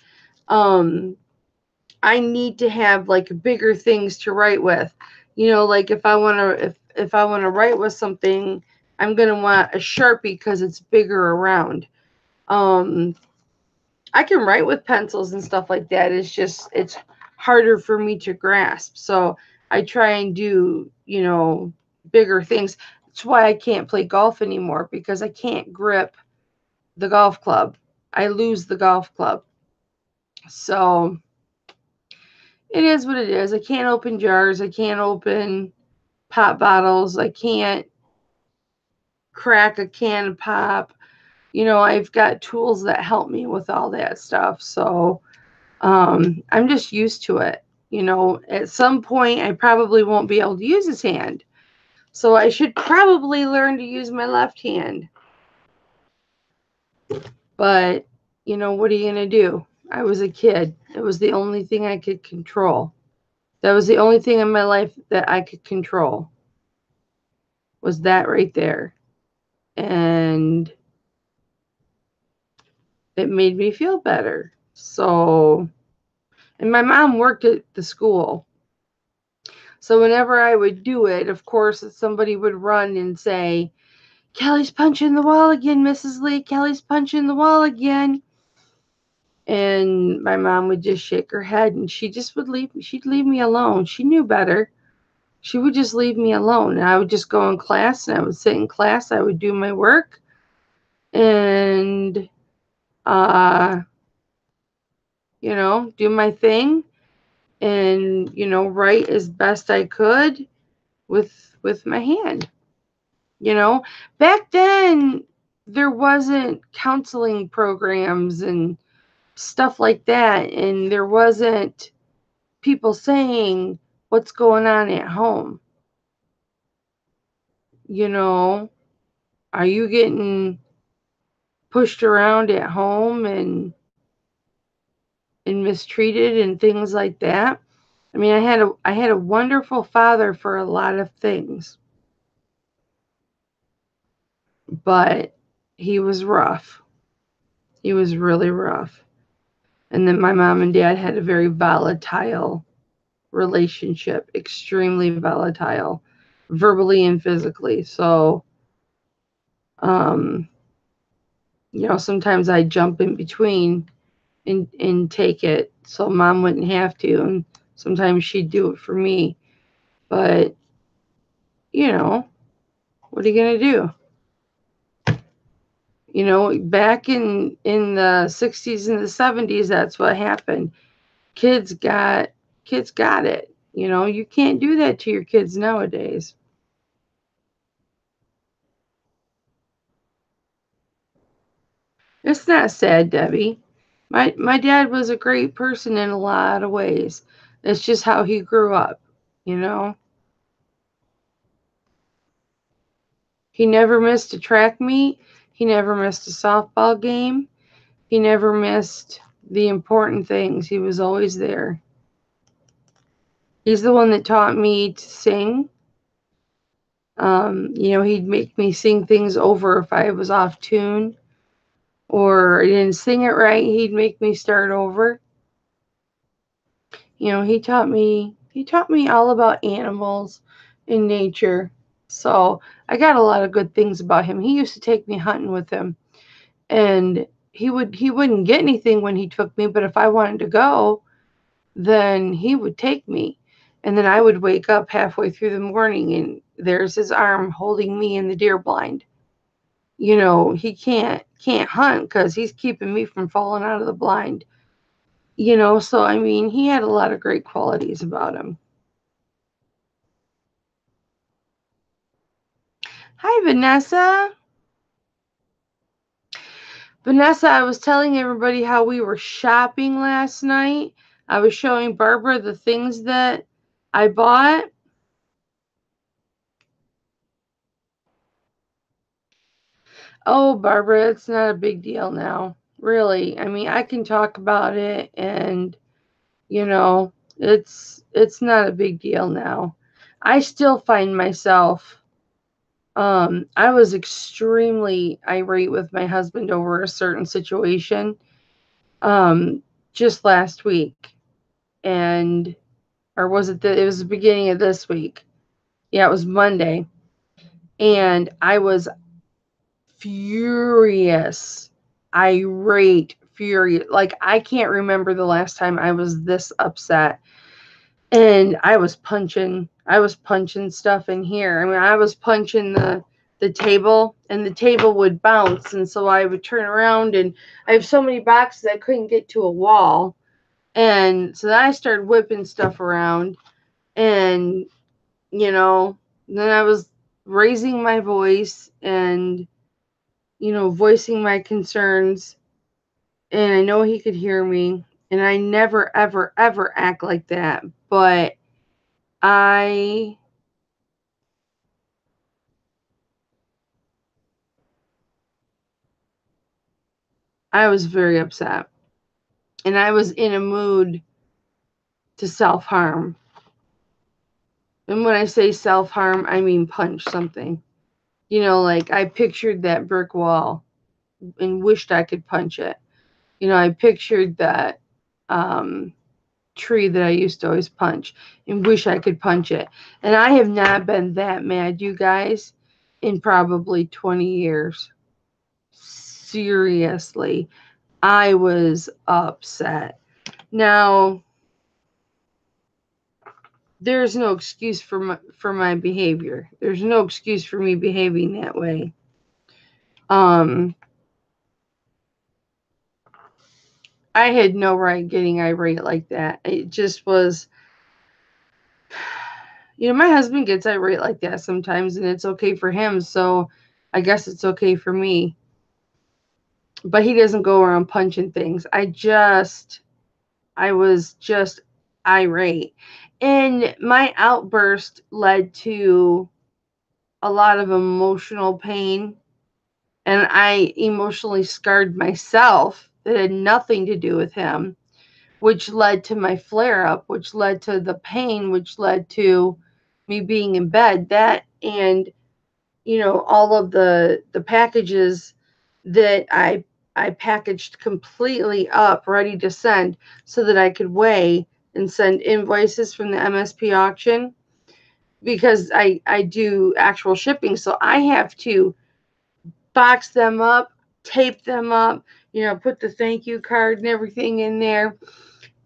I need to have like bigger things to write with. Like if I want to if I want to write with something, I'm going to want a Sharpie because it's bigger around. I can write with pencils and stuff like that. It's harder for me to grasp. So I try and do, bigger things. That's why I can't play golf anymore, because I can't grip the golf club. I lose the golf club. So it is what it is. I can't open jars. I can't open pop bottles. I can't crack a can of pop. I've got tools that help me with all that stuff. So I'm just used to it. At some point, I probably won't be able to use his hand. So I should probably learn to use my left hand. But, what are you going to do? I was a kid. It was the only thing I could control. That was the only thing in my life that I could control, was that right there. And it made me feel better. So, and my mom worked at the school. So whenever I would do it, of course, somebody would run and say, Kelly's punching the wall again, Mrs. Lee. Kelly's punching the wall again. And my mom would just shake her head, and she just would leave. She'd leave me alone. She knew better. She would just leave me alone. And I would just go in class, and I would sit in class. I would do my work and, do my thing and, write as best I could with my hand. Back then there wasn't counseling programs and stuff like that, and there wasn't people saying what's going on at home. Are you getting pushed around at home and mistreated and things like that? I mean, I had a wonderful father for a lot of things, but he was rough. He was really rough. And then my mom and dad had a very volatile relationship, extremely volatile, verbally and physically. So, um, sometimes I jump in between and take it so mom wouldn't have to. And sometimes she'd do it for me. But, what are you going to do? Back in the 60s and the 70s, that's what happened. Kids got it. You can't do that to your kids nowadays. It's not sad, Debbie. My dad was a great person in a lot of ways. It's just how he grew up, you know. He never missed a track meet. He never missed a softball game. He never missed the important things. He was always there. He's the one that taught me to sing. He'd make me sing things over if I was off tune or I didn't sing it right. He'd make me start over. He taught me all about animals and nature. So I got a lot of good things about him. He used to take me hunting with him, and he wouldn't get anything when he took me, but if I wanted to go, then he would take me. And then I would wake up halfway through the morning and there's his arm holding me in the deer blind. He can't hunt because he's keeping me from falling out of the blind. So I mean, he had a lot of great qualities about him. Hi, Vanessa. Vanessa, I was telling everybody how we were shopping last night. I was showing Barbara the things that I bought. Oh, Barbara, it's not a big deal now. Really. I mean, I can talk about it and, you know, it's not a big deal now. I still find myself I was extremely irate with my husband over a certain situation um just last week. And or was it was the beginning of this week. Yeah, it was Monday. And I was furious, irate, furious. Like, I can't remember the last time I was this upset. And I was punching stuff in here. I mean, I was punching the table, and the table would bounce, and so I would turn around, and I have so many boxes I couldn't get to a wall. And so then I started whipping stuff around, and then I was raising my voice and voicing my concerns, and I know he could hear me, and I never ever ever act like that, but I I was very upset, and I was in a mood to self-harm. And when I say self-harm, I mean punch something. Like, I pictured that brick wall and wished I could punch it. I pictured that um tree that I used to always punch and wish I could punch it. And I have not been that mad, you guys, in probably 20 years. Seriously, I was upset. Now, there's no excuse for my behavior. There's no excuse for me behaving that way. Um, I had no right getting irate like that. It just was, my husband gets irate like that sometimes, and it's okay for him. So I guess it's okay for me. But he doesn't go around punching things. I was just irate. And my outburst led to a lot of emotional pain. And I emotionally scarred myself that had nothing to do with him, which led to my flare up, which led to the pain, which led to me being in bed. That and all of the packages that I packaged completely up, ready to send, so that I could weigh and send invoices from the MSP auction, because I do actual shipping, so I have to box them up, tape them up, put the thank you card and everything in there,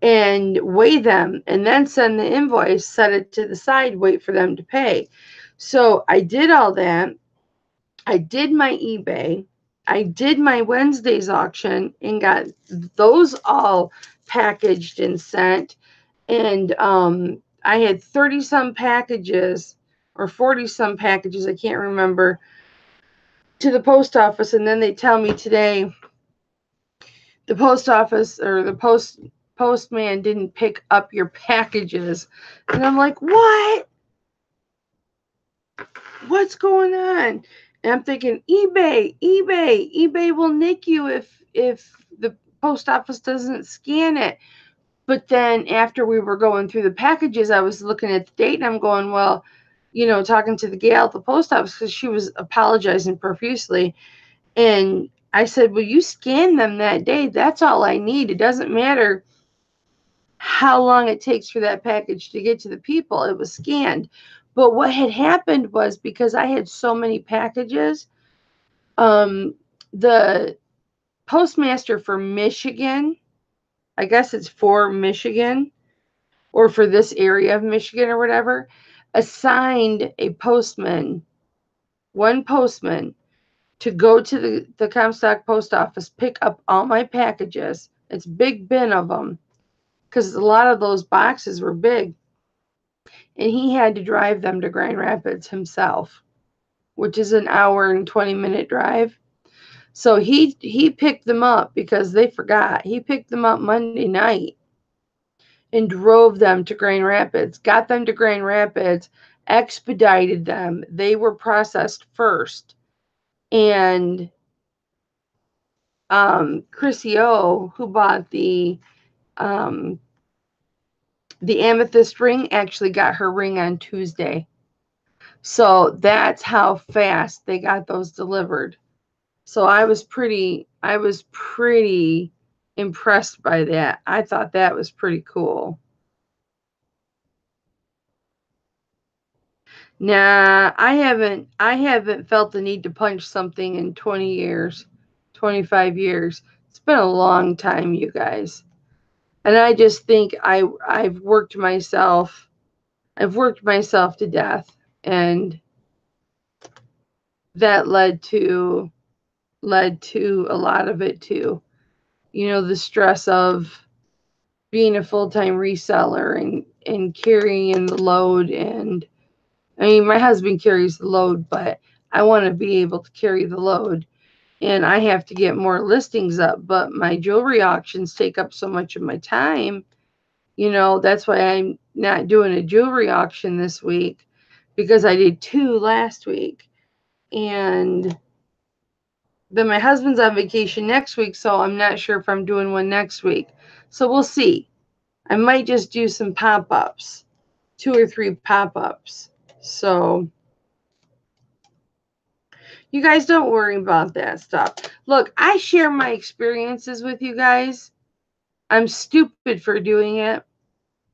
and weigh them, and then send the invoice, set it to the side, wait for them to pay. So I did all that. I did my eBay. I did my Wednesday's auction and got those all packaged and sent. And I had 30 some packages or 40 some packages, I can't remember, to the post office. And then they tell me today the post office or the postman didn't pick up your packages. And I'm like, what? What's going on? And I'm thinking, eBay will nick you if the post office doesn't scan it. But then after we were going through the packages, I was looking at the date and I'm going, well, talking to the gal at the post office, because she was apologizing profusely. And I said, well, you scanned them that day. That's all I need. It doesn't matter how long it takes for that package to get to the people. It was scanned. But what had happened was, because I had so many packages, the postmaster for Michigan, I guess it's for Michigan or for this area of Michigan or whatever, assigned a postman, one postman, to go to the Comstock post office, pick up all my packages. It's a big bin of them, because a lot of those boxes were big. And he had to drive them to Grand Rapids himself, which is an hour and 20-minute drive. So he picked them up because they forgot. He picked them up Monday night and drove them to Grand Rapids, got them to Grand Rapids, expedited them. They were processed first. And Chrissy O, who bought the amethyst ring, actually got her ring on Tuesday. So that's how fast they got those delivered. So I was pretty impressed by that. I thought that was pretty cool. Nah, I haven't felt the need to punch something in 20 years, 25 years. It's been a long time, you guys. And I just think I've worked myself to death, and that led to a lot of it too. The stress of being a full-time reseller and carrying the load. And I mean, my husband carries the load, but I want to be able to carry the load, and I have to get more listings up, but my jewelry auctions take up so much of my time. That's why I'm not doing a jewelry auction this week, because I did 2 last week. And then my husband's on vacation next week, so I'm not sure if I'm doing one next week. So we'll see. I might just do some pop-ups, 2 or 3 pop-ups. So you guys don't worry about that stuff. Look, I share my experiences with you guys. I'm stupid for doing it.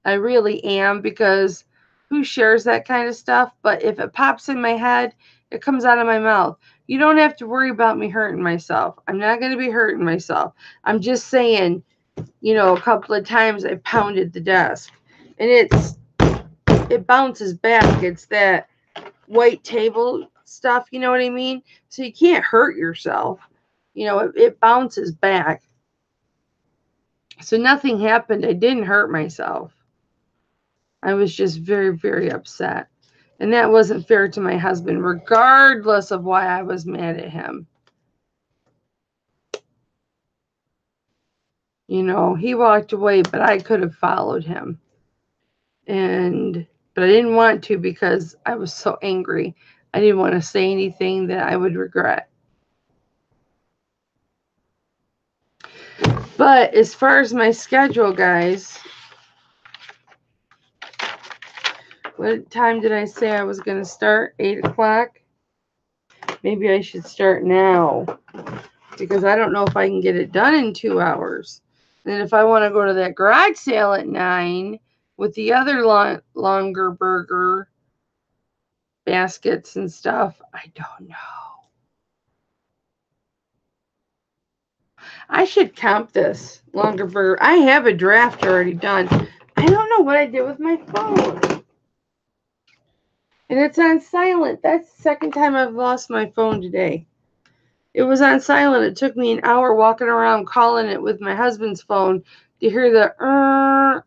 I really am, because who shares that kind of stuff? But if it pops in my head, it comes out of my mouth. You don't have to worry about me hurting myself. I'm not going to be hurting myself. I'm just saying, a couple of times I pounded the desk, and it bounces back. It's that white table stuff, you know what I mean? So you can't hurt yourself. It bounces back. So nothing happened. I didn't hurt myself. I was just very, very upset. And that wasn't fair to my husband, regardless of why I was mad at him. He walked away, but I could have followed him. But I didn't want to, because I was so angry. I didn't want to say anything that I would regret. But as far as my schedule, guys, what time did I say I was going to start? 8 o'clock? Maybe I should start now, because I don't know if I can get it done in 2 hours. And if I want to go to that garage sale at 9 with the other longer burger baskets and stuff, I don't know. I should count this longer burger. I have a draft already done. I don't know what I did with my phone. And it's on silent. That's the second time I've lost my phone today. It was on silent. It took me an hour walking around calling it with my husband's phone to hear the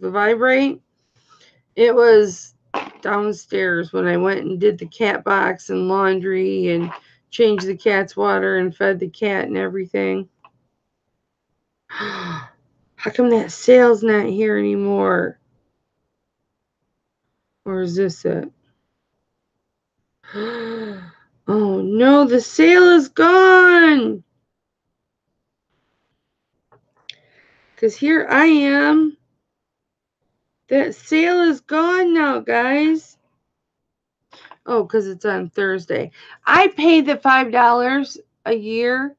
vibrate. It was downstairs when I went and did the cat box and laundry and changed the cat's water and fed the cat and everything. How come that sale's not here anymore? Or is this it? Oh no, the sale is gone. Because here I am. That sale is gone now, guys. Oh, because it's on Thursday. I paid the $5 a year.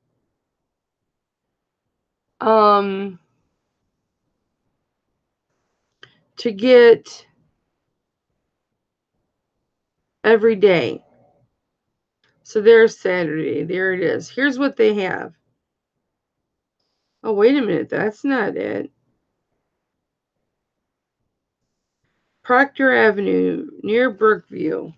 To get every day. So there's Saturday. There it is. Here's what they have. Oh, wait a minute. That's not it. Proctor Avenue, near Brookview.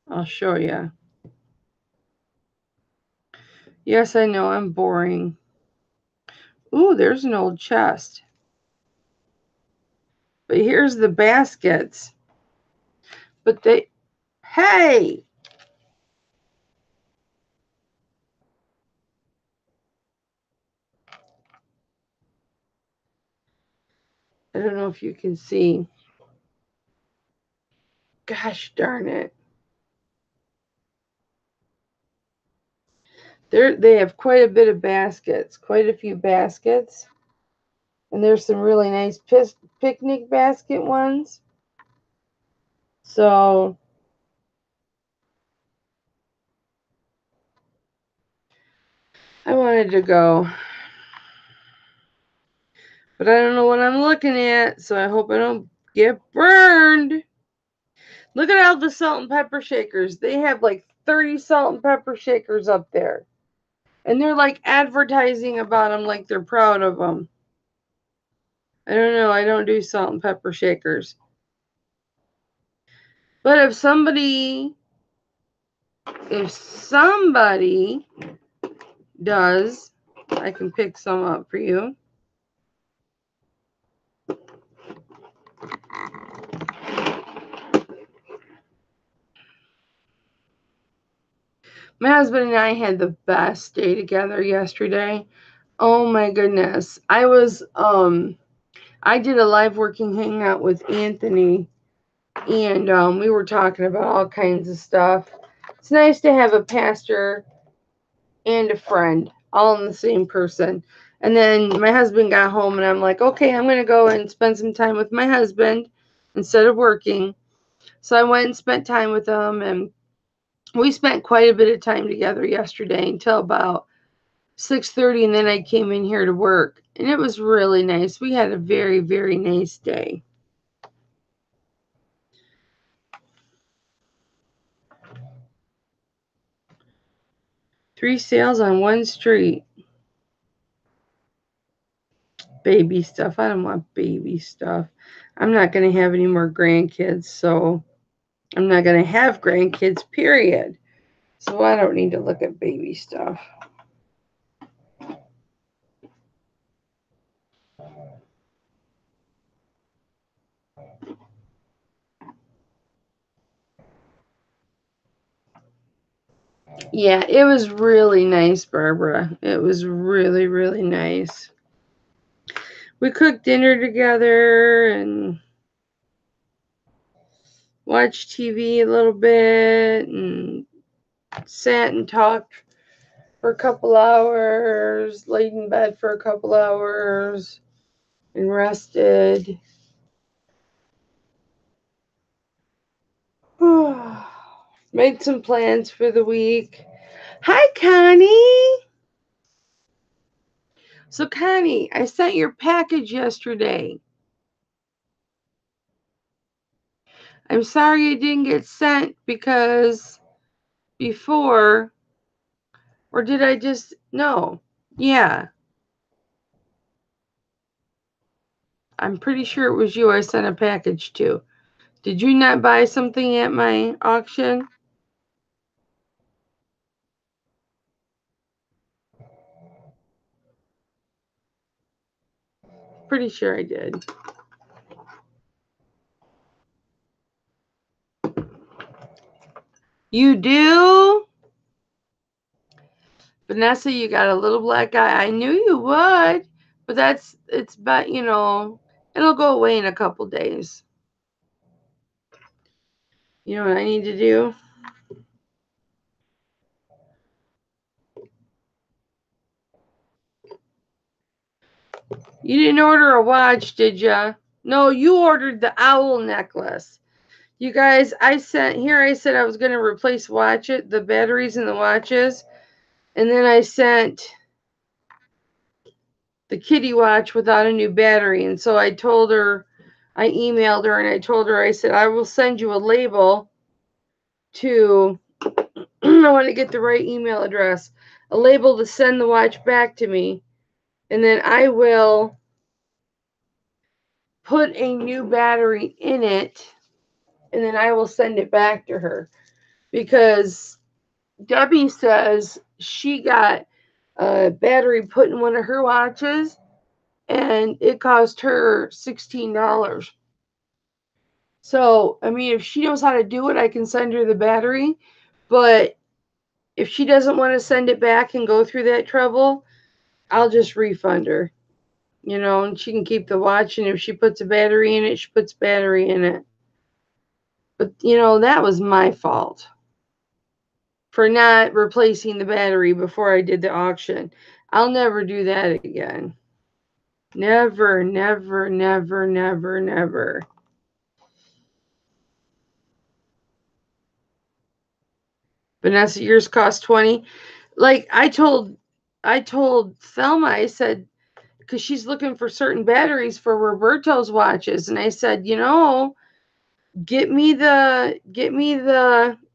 I'll show you. Yes, I know, I'm boring. Ooh, there's an old chest. But here's the baskets. But they, hey! I don't know if you can see. Gosh darn it. They have quite a bit of baskets, quite a few baskets. And there's some really nice picnic basket ones. So I wanted to go. But I don't know what I'm looking at, so I hope I don't get burned. Look at all the salt and pepper shakers. They have like 30 salt and pepper shakers up there. And they're like advertising about them like they're proud of them. I don't know. I don't do salt and pepper shakers. But if somebody does, I can pick some up for you. My husband and I had the best day together yesterday. Oh my goodness. I did a live working hangout with Anthony, and we were talking about all kinds of stuff. It's nice to have a pastor and a friend all in the same person. And then my husband got home, and I'm like, okay, I'm going to go and spend some time with my husband instead of working. So I went and spent time with him, and we spent quite a bit of time together yesterday until about 6:30, and then I came in here to work, and it was really nice. We had a very, very nice day. Three sales on one street. Baby stuff. I don't want baby stuff. I'm not going to have any more grandkids, so I'm not going to have grandkids, period. So I don't need to look at baby stuff. Yeah, it was really nice, Barbara. It was really, really nice. We cooked dinner together and watched TV a little bit and sat and talked for a couple hours, laid in bed for a couple hours, and rested. Made some plans for the week. Hi, Connie. So, Connie, I sent your package yesterday. I'm sorry it didn't get sent because before, or did I just, no. Yeah. I'm pretty sure it was you I sent a package to. Did you not buy something at my auction? Pretty sure I did. You do? Vanessa, you got a little black eye. I knew you would, but it's about, it'll go away in a couple days. You know what I need to do? You didn't order a watch, did ya? No, you ordered the owl necklace. You guys, I said I was going to replace the batteries in the watches, and then I sent the kitty watch without a new battery. And so I emailed her and I told her, I said, I will send you a label to, I want to get the right email address, a label to send the watch back to me. And then I will put a new battery in it, and then I will send it back to her. Because Debbie says she got a battery put in one of her watches, and it cost her $16. So, I mean, if she knows how to do it, I can send her the battery. But if she doesn't want to send it back and go through that trouble, I'll just refund her. And she can keep the watch. And if she puts a battery in it, she puts battery in it. But, that was my fault for not replacing the battery before I did the auction. I'll never do that again. Never, never, never, never, never. Vanessa, yours cost 20. Like I told Thelma, I said, because she's looking for certain batteries for Roberto's watches, and I said, get me the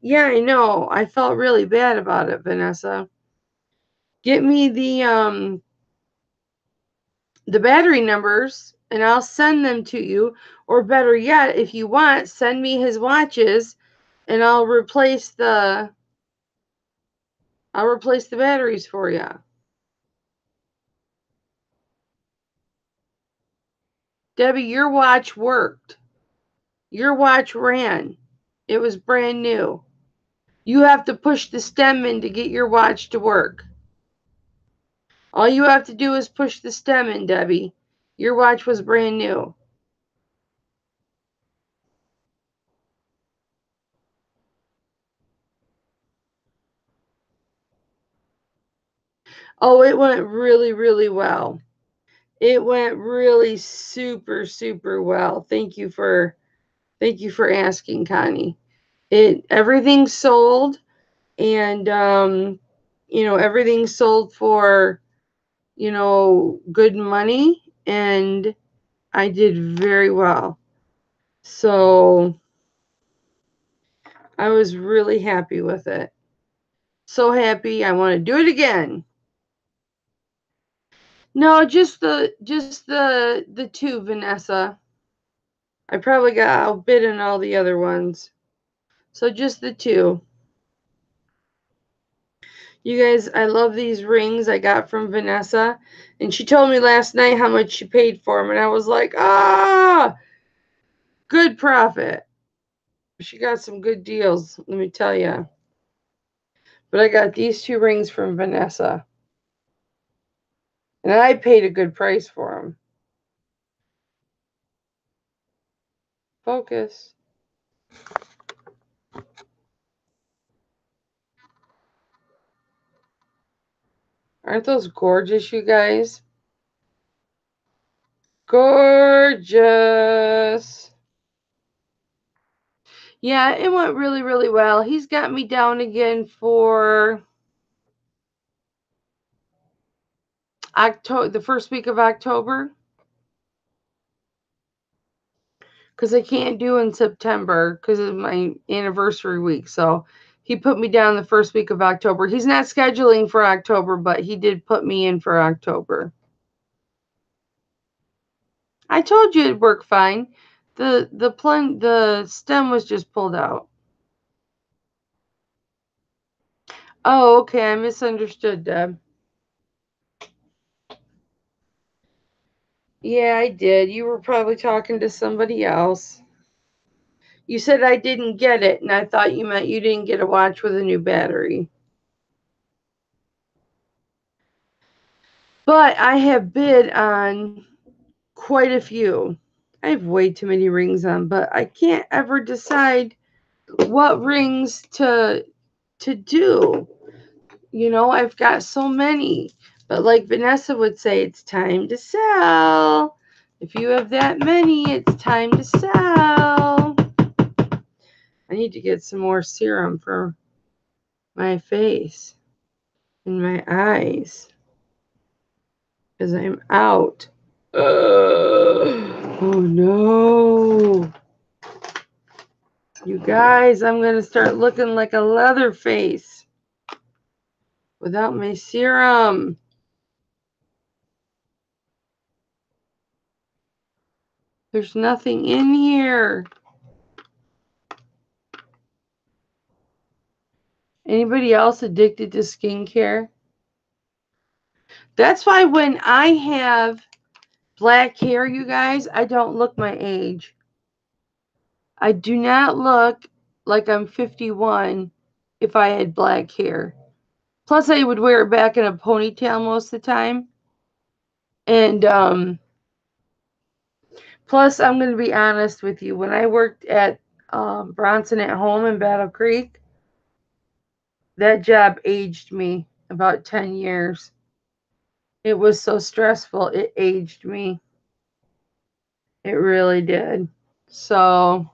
yeah, I know. I felt really bad about it, Vanessa. Get me the battery numbers and I'll send them to you. Or better yet, if you want, send me his watches and I'll replace the batteries for you. Debbie, your watch worked. Your watch ran. It was brand new. You have to push the stem in to get your watch to work. All you have to do is push the stem in, Debbie. Your watch was brand new. Oh, it went really, really well. It went really super, super well. Thank you for asking, Connie. Everything sold, and everything sold for good money, and I did very well. So I was really happy with it. So happy. I want to do it again. No, just the two, Vanessa. I probably got outbid in all the other ones. So just the two. You guys, I love these rings I got from Vanessa. And she told me last night how much she paid for them. And I was like, good profit. She got some good deals, let me tell you. But I got these two rings from Vanessa. And I paid a good price for them. Focus. Aren't those gorgeous, you guys? Gorgeous. Yeah, it went really, really well. He's got me down again for October, the first week of October. Because I can't do in September because of my anniversary week. So he put me down the first week of October. He's not scheduling for October, but he did put me in for October. I told you it'd work fine. The stem was just pulled out. Oh, okay. I misunderstood, Deb. Yeah, I did. You were probably talking to somebody else. You said I didn't get it, and I thought you meant you didn't get a watch with a new battery. But I have bid on quite a few. I have way too many rings on, but I can't ever decide what rings to do. You know, I've got so many. But like Vanessa would say, it's time to sell. If you have that many, it's time to sell. I need to get some more serum for my face and my eyes because I'm out. Oh no. You guys, I'm going to start looking like a leather face without my serum. There's nothing in here. Anybody else addicted to skincare? That's why when I have black hair, you guys, I don't look my age. I do not look like I'm 51 if I had black hair. Plus, I would wear it back in a ponytail most of the time. And plus, I'm going to be honest with you. When I worked at Bronson at Home in Battle Creek, that job aged me about 10 years. It was so stressful. It aged me. It really did. So,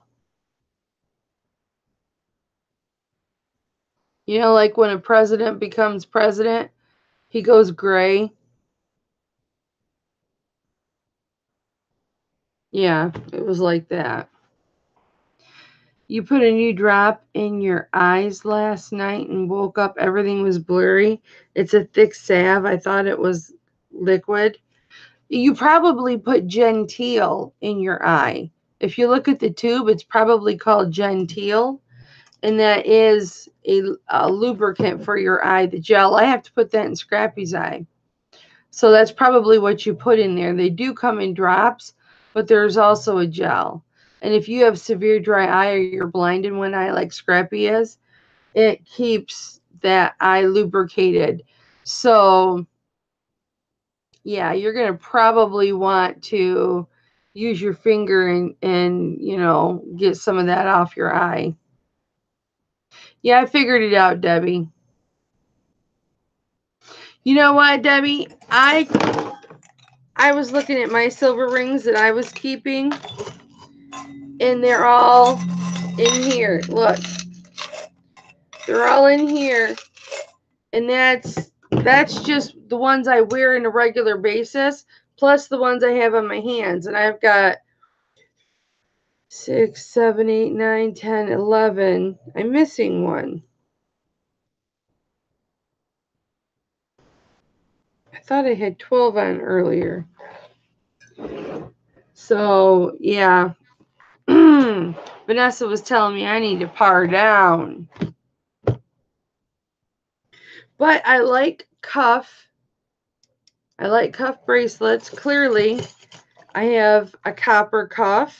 you know, like when a president becomes president, he goes gray. Yeah, it was like that. You put a new drop in your eyes last night and woke up, everything was blurry. It's a thick salve. I thought it was liquid. You probably put Genteel in your eye. If you look at the tube, it's probably called Genteel, and that is a lubricant for your eye, the gel. I have to put that in Scrappy's eye. So that's probably what you put in there. They do come in drops, but there's also a gel. And if you have severe dry eye or you're blind in one eye like Scrappy is, it keeps that eye lubricated. So, yeah, you're going to probably want to use your finger and, you know, get some of that off your eye. Yeah, I figured it out, Debbie. You know what, Debbie? I was looking at my silver rings that I was keeping, and they're all in here. Look, they're all in here, and that's just the ones I wear on a regular basis, plus the ones I have on my hands, and I've got 6, 7, 8, 9, 10, 11. I'm missing one. I thought I had 12 on earlier. So, yeah. Vanessa was telling me I need to par down. But I like cuff bracelets. Clearly, I have a copper cuff.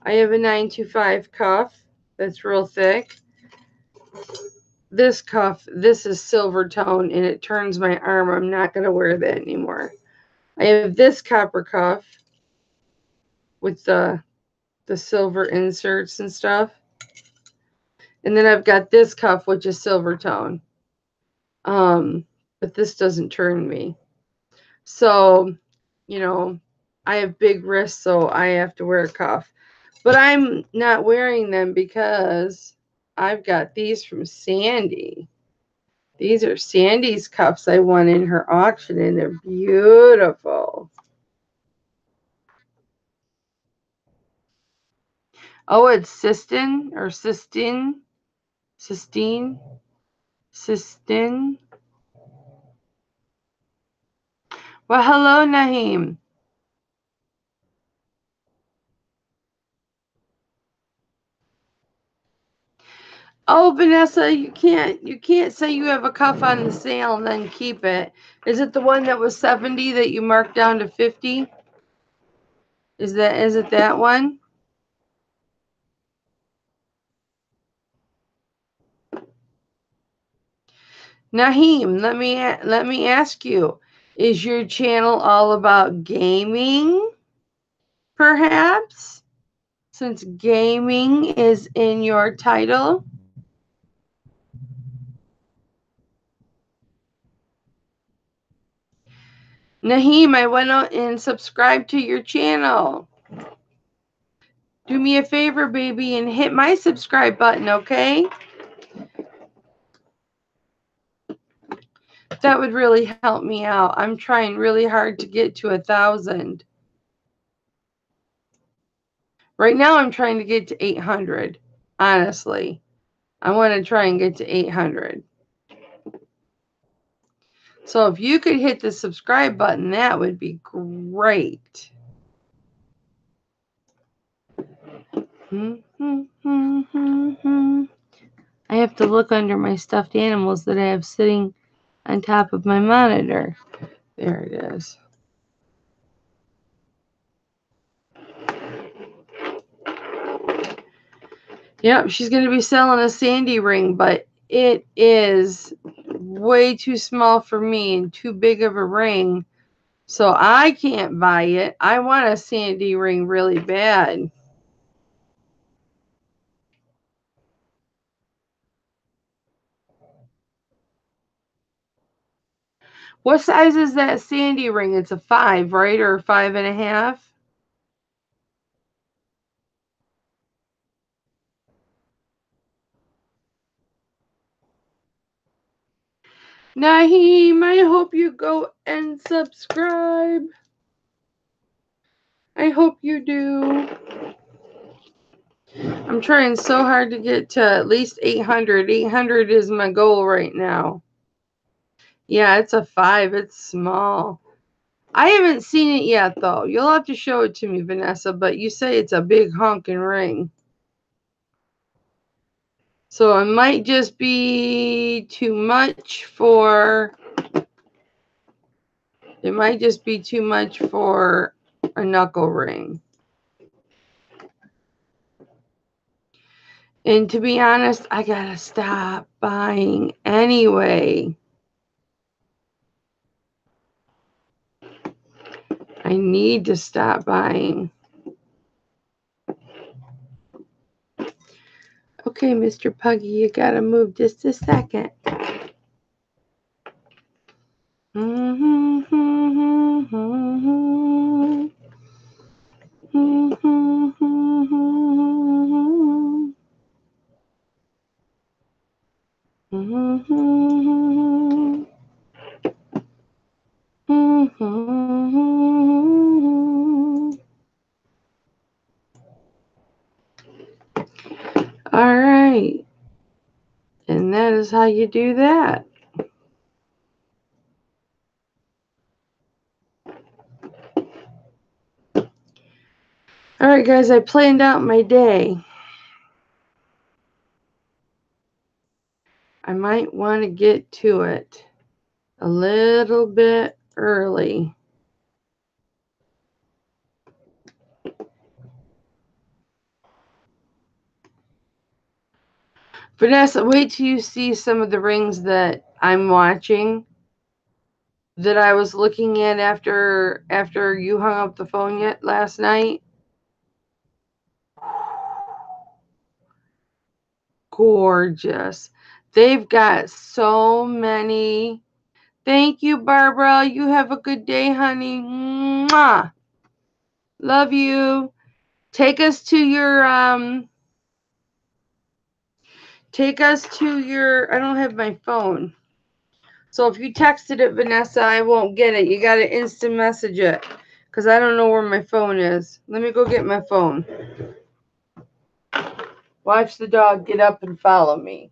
I have a 925 cuff that's real thick. This cuff, this is silver tone, and it turns my arm. I'm not going to wear that anymore. I have this copper cuff with the silver inserts and stuff. And then I've got this cuff, which is silver tone. but this doesn't turn me. So, you know, I have big wrists, so I have to wear a cuff. But I'm not wearing them because I've got these from Sandy. These are Sandy's cuffs I won in her auction, and they're beautiful. Oh, it's Sistine or Sistine? Sistine? Sistine? Well, hello, Naheem. Oh, Vanessa, you can't say you have a cuff on the sale and then keep it. Is it the one that was 70 that you marked down to 50? Is it that one? Naheem, let me ask you, is your channel all about gaming? Perhaps? Since gaming is in your title? Naheem, I went out and subscribed to your channel. Do me a favor, baby, and hit my subscribe button, okay? That would really help me out. I'm trying really hard to get to 1,000. Right now, I'm trying to get to 800. Honestly, I want to try and get to 800. So if you could hit the subscribe button, that would be great. I have to look under my stuffed animals that I have sitting on top of my monitor. There it is. Yep, she's going to be selling a Sandy ring, but it is way too small for me and too big of a ring. So I can't buy it. I want a Sandy ring really bad. What size is that Sandy ring? It's a 5, right? Or a 5.5? Naheem, I hope you go and subscribe. I hope you do. I'm trying so hard to get to at least 800. 800 is my goal right now. Yeah, it's a 5. It's small. I haven't seen it yet, though. You'll have to show it to me, Vanessa, but you say it's a big honking ring. So it might just be too much for... It might just be too much for a knuckle ring. And to be honest, I gotta stop buying anyway. I need to stop buying. Okay, Mr. Puggy, you gotta move just a second. All right. And that is how you do that. All right, guys, I planned out my day. I might want to get to it a little bit early. Vanessa, wait till you see some of the rings that I'm watching, that I was looking at after you hung up the phone yet last night. Gorgeous. They've got so many Thank you, Barbara. You have a good day, honey. Mwah. Love you. Take us to your I don't have my phone. So if you texted it, Vanessa, I won't get it. You got to instant message it because I don't know where my phone is. Let me go get my phone. Watch the dog get up and follow me.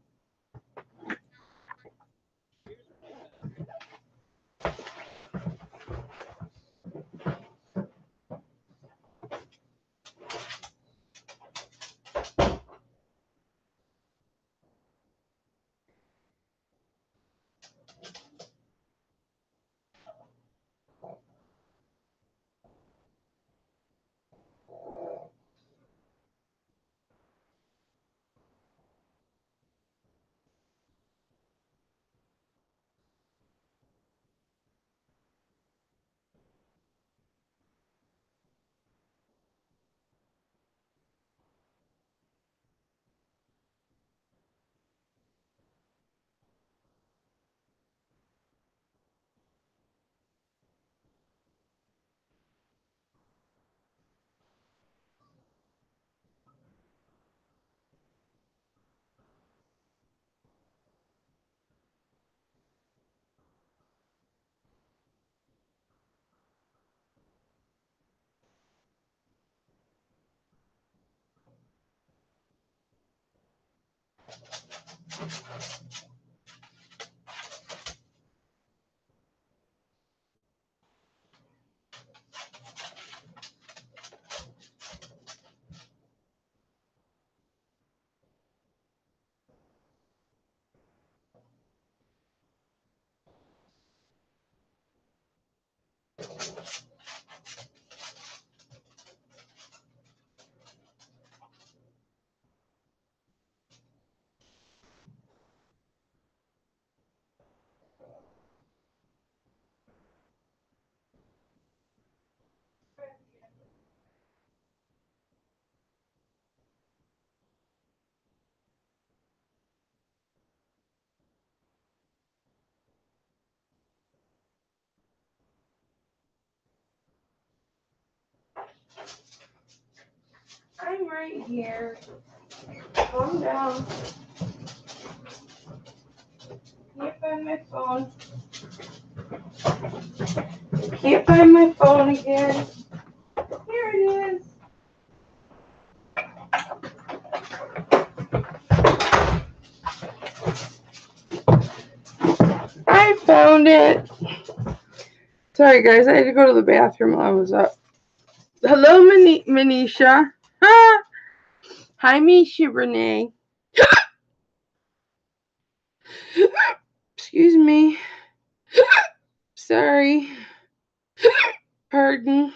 I'm right here. Calm down. Can't find my phone. Can't find my phone again. Here it is. I found it. Sorry, guys. I had to go to the bathroom while I was up. Hello, Manisha. Hi, Misha Renee. Excuse me. Sorry. Pardon.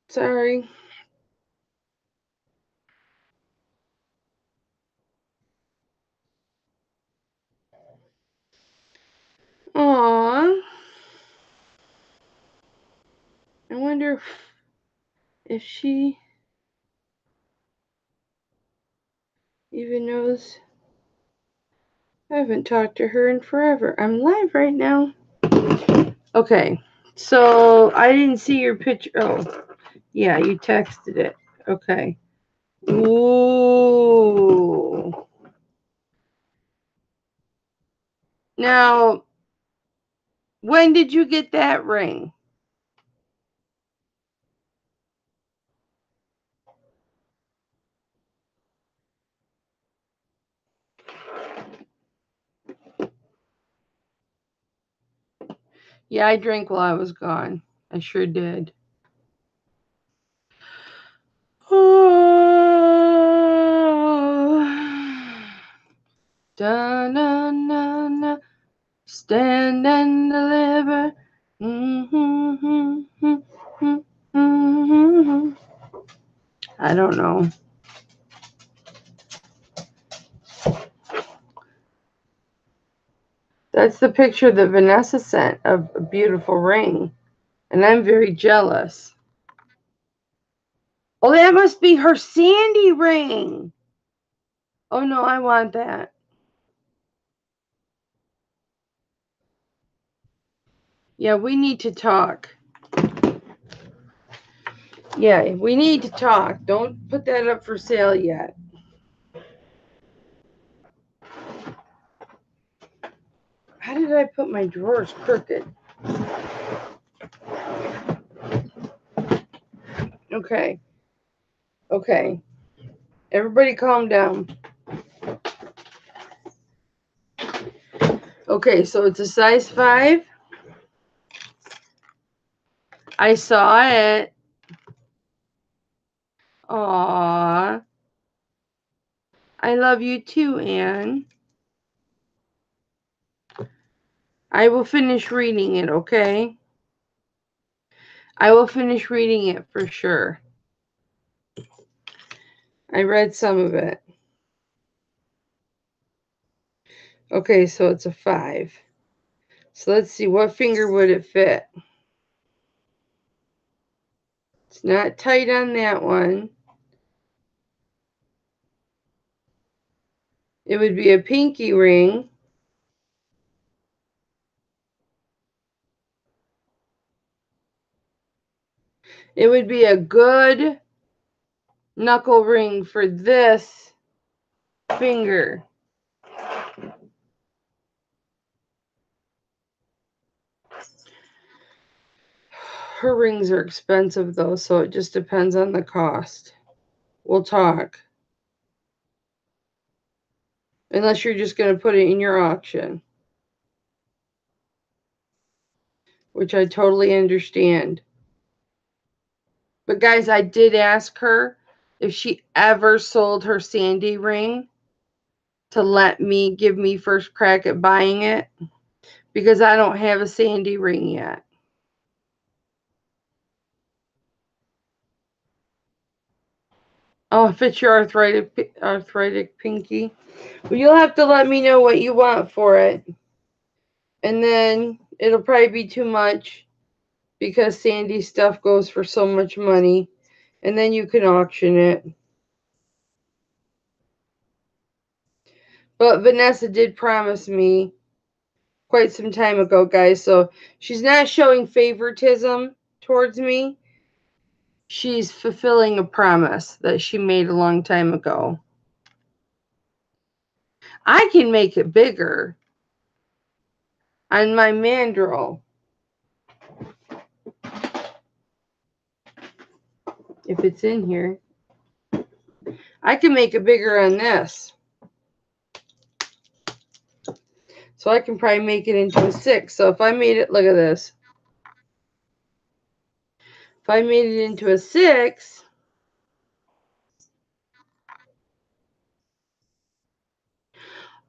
Sorry. Aww. I wonder if she even knows. I haven't talked to her in forever. I'm live right now. Okay. So I didn't see your picture. Oh, yeah, you texted it. Okay. Ooh. Now, when did you get that ring? Yeah, I drank while I was gone. I sure did. Oh. Da-na-na-na. Stand and deliver. I don't know. That's the picture that Vanessa sent of a beautiful ring. And I'm very jealous. Oh, that must be her Sandy ring. Oh, no, I want that. Yeah, we need to talk. Yeah, we need to talk. Don't put that up for sale yet. How did I put my drawers crooked? Okay. Okay. Everybody calm down. Okay, so it's a size 5. I saw it. Aww. I love you too, Anne. I will finish reading it, okay? I will finish reading it for sure. I read some of it. Okay, so it's a 5. So let's see, what finger would it fit? It's not tight on that one. It would be a pinky ring. It would be a good knuckle ring for this finger. Her rings are expensive though, so it just depends on the cost. We'll talk. Unless you're just going to put it in your auction. Which I totally understand. But guys, I did ask her if she ever sold her Sandy ring to give me first crack at buying it. Because I don't have a Sandy ring yet. Oh, if it's your arthritic pinky. Well, you'll have to let me know what you want for it. And then it'll probably be too much because Sandy stuff goes for so much money. And then you can auction it. But Vanessa did promise me quite some time ago, guys. So she's not showing favoritism towards me. She's fulfilling a promise that she made a long time ago. I can make it bigger on my mandrel. If it's in here. I can make it bigger on this. So I can probably make it into a 6. So if I made it, look at this. If I made it into a 6,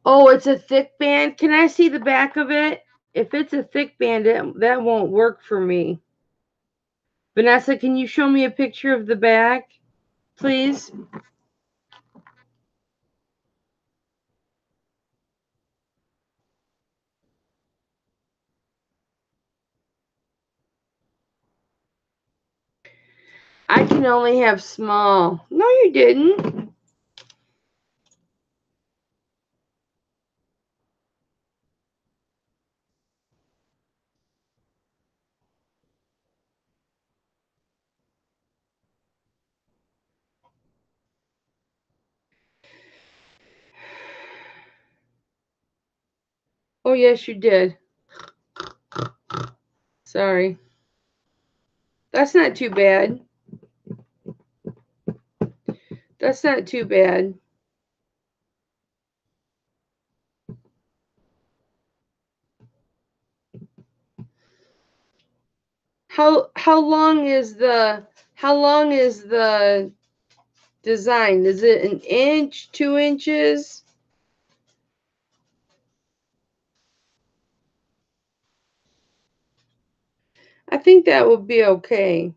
oh, it's a thick band. Can I see the back of it? If it's a thick band, that won't work for me. Vanessa, can you show me a picture of the back, please? I can only have small. No, you didn't. Oh, yes, you did. Sorry. That's not too bad. That's not too bad. How long is the design? Is it an inch, 2 inches? I think that would be okay.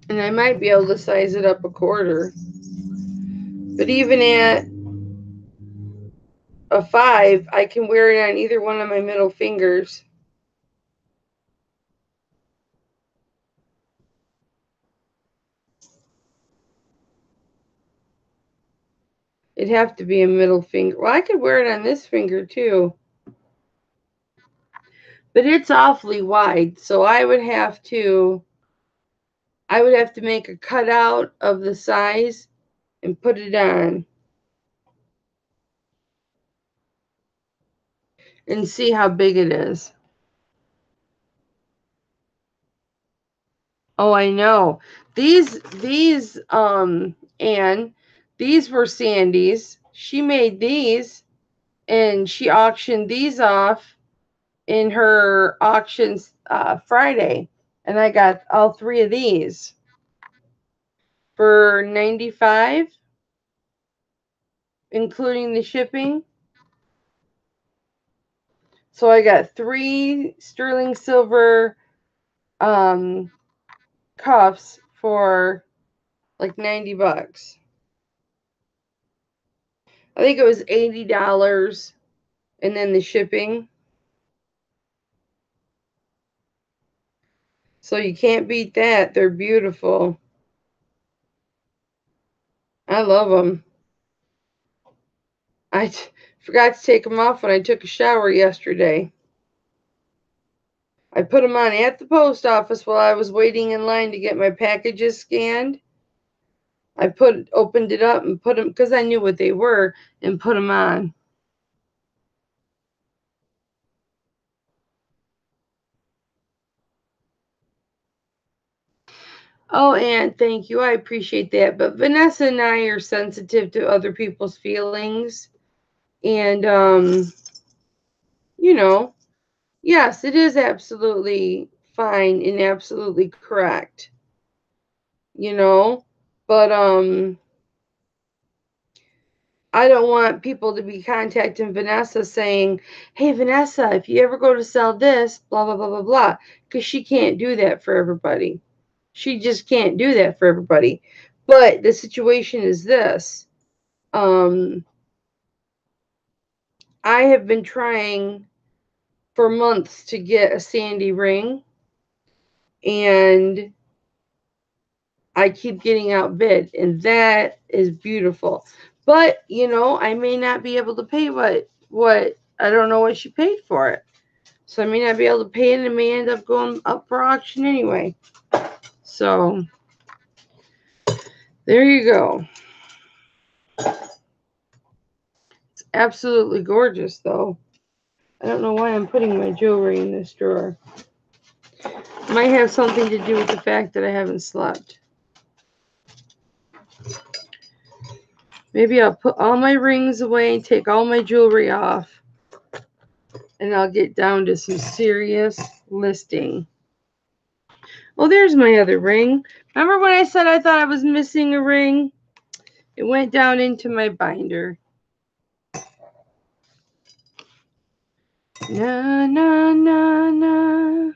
And I might be able to size it up a quarter. But even at a 5, I can wear it on either one of my middle fingers. It'd have to be a middle finger. Well, I could wear it on this finger too. But it's awfully wide, so I would have to make a cutout of the size and put it on and see how big it is. Oh, I know. Anne, these were Sandy's. She made these and she auctioned these off in her auctions Friday. And I got all 3 of these for $95, including the shipping. So I got 3 sterling silver cuffs for like $90. I think it was $80 and then the shipping. So you can't beat that. They're beautiful. I love them. I forgot to take them off when I took a shower yesterday. I put them on at the post office while I was waiting in line to get my packages scanned. I opened it up and put them, because I knew what they were, and put them on. Oh, and thank you. I appreciate that. But Vanessa and I are sensitive to other people's feelings. And, you know, yes, it is absolutely fine and absolutely correct. You know, but I don't want people to be contacting Vanessa saying, hey, Vanessa, if you ever go to sell this, blah, blah, blah, blah, blah, because she can't do that for everybody. She just can't do that for everybody. But the situation is this. I have been trying for months to get a Sandy ring, and I keep getting outbid, and that is beautiful. But, you know, I may not be able to pay what I don't know what she paid for it. So I may not be able to pay it, and it may end up going up for auction anyway. So there you go. It's absolutely gorgeous, though. I don't know why I'm putting my jewelry in this drawer. Might have something to do with the fact that I haven't slept. Maybe I'll put all my rings away, take all my jewelry off, and I'll get down to some serious listing. Oh, there's my other ring. Remember when I said I thought I was missing a ring? It went down into my binder. Na, na, na, na.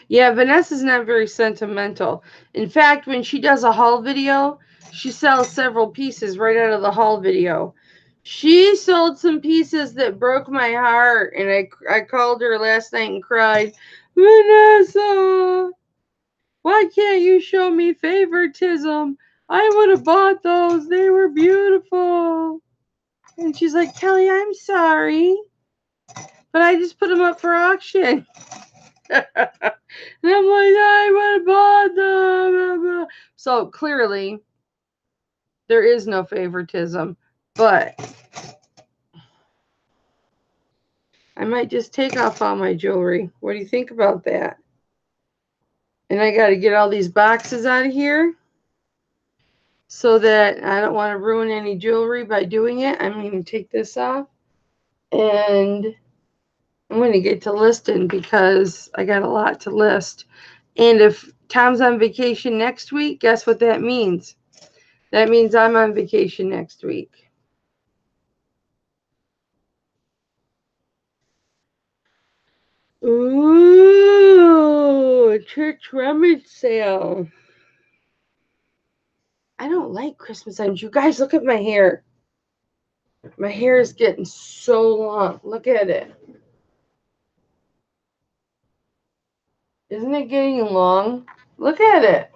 Yeah, Vanessa's not very sentimental. In fact, when she does a haul video, she sells several pieces right out of the haul video. She sold some pieces that broke my heart, and I called her last night and cried, Vanessa, why can't you show me favoritism? I would have bought those. They were beautiful. And she's like, Kelly, I'm sorry, but I just put them up for auction. And I'm like, I would have bought them. So clearly, there is no favoritism, but I might just take off all my jewelry. What do you think about that? And I got to get all these boxes out of here so that I don't want to ruin any jewelry by doing it. I'm going to take this off, and I'm going to get to listing because I got a lot to list. And if Tom's on vacation next week, guess what that means? That means I'm on vacation next week. Ooh, a church rummage sale. I don't like Christmas items. You guys, look at my hair. My hair is getting so long. Look at it. Isn't it getting long? Look at it.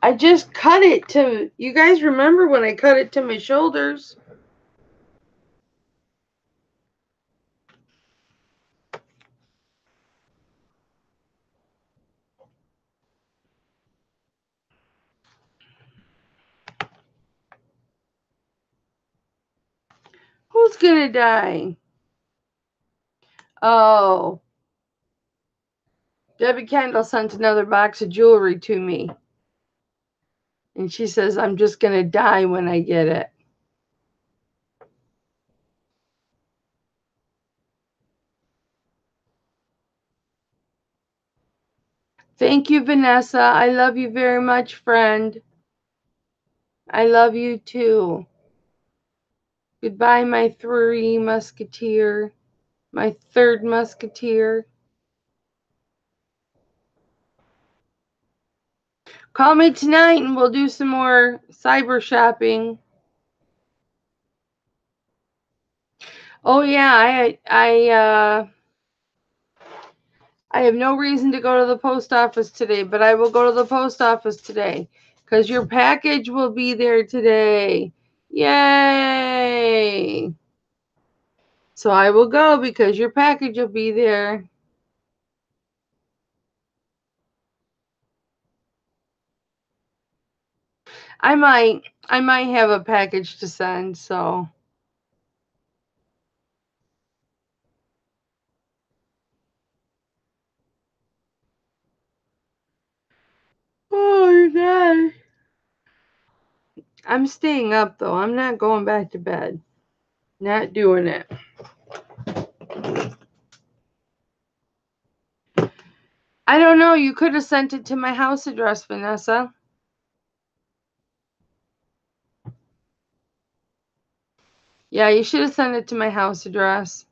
I just cut it to, you guys remember when I cut it to my shoulders? Who's gonna die? Oh, Debbie Kendall sent another box of jewelry to me. And she says, I'm just gonna die when I get it. Thank you, Vanessa. I love you very much, friend. I love you too. Goodbye, my three musketeer. My third musketeer. Call me tonight and we'll do some more cyber shopping. Oh yeah, I have no reason to go to the post office today, but I will go to the post office today because your package will be there today. Yay! So I will go because your package will be there. I might have a package to send, so. Oh God. I'm staying up though. I'm not going back to bed. Not doing it. I don't know. You could have sent it to my house address, Vanessa. Yeah, you should have sent it to my house address.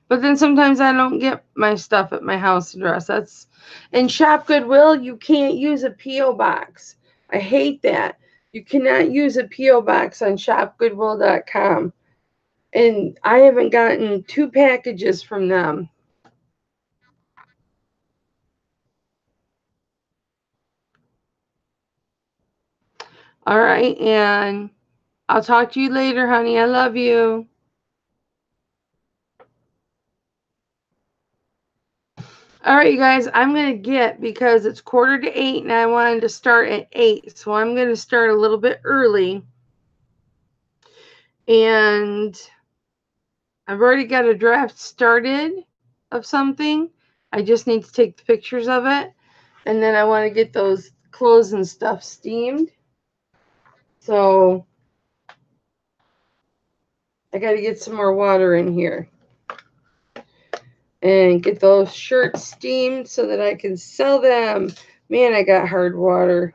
But then sometimes I don't get my stuff at my house address. That's in Shop Goodwill, you can't use a P.O. box. I hate that. You cannot use a P.O. box on shopgoodwill.com. And I haven't gotten 2 packages from them. All right, and I'll talk to you later, honey. I love you. All right, you guys, I'm going to get, because it's 7:45 and I wanted to start at 8. So I'm going to start a little bit early. And I've already got a draft started of something. I just need to take the pictures of it. And then I want to get those clothes and stuff steamed. So I got to get some more water in here. And get those shirts steamed so that I can sell them. Man, I got hard water.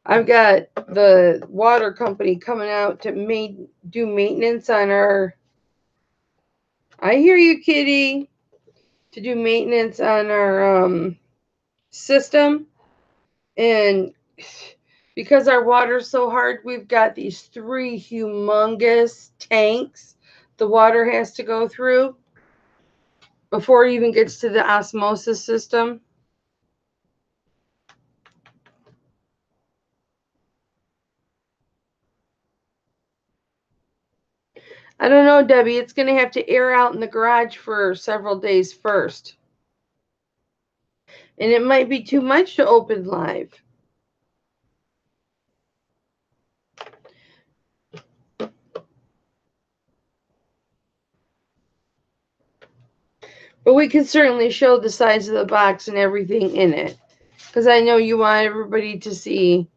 I've got the water company coming out to do maintenance on our. I hear you, kitty. To do maintenance on our system, and because our water's so hard, we've got these 3 humongous tanks the water has to go through before it even gets to the osmosis system. I don't know, Debbie. It's going to have to air out in the garage for several days first. And it might be too much to open live. But we can certainly show the size of the box and everything in it. Because I know you want everybody to see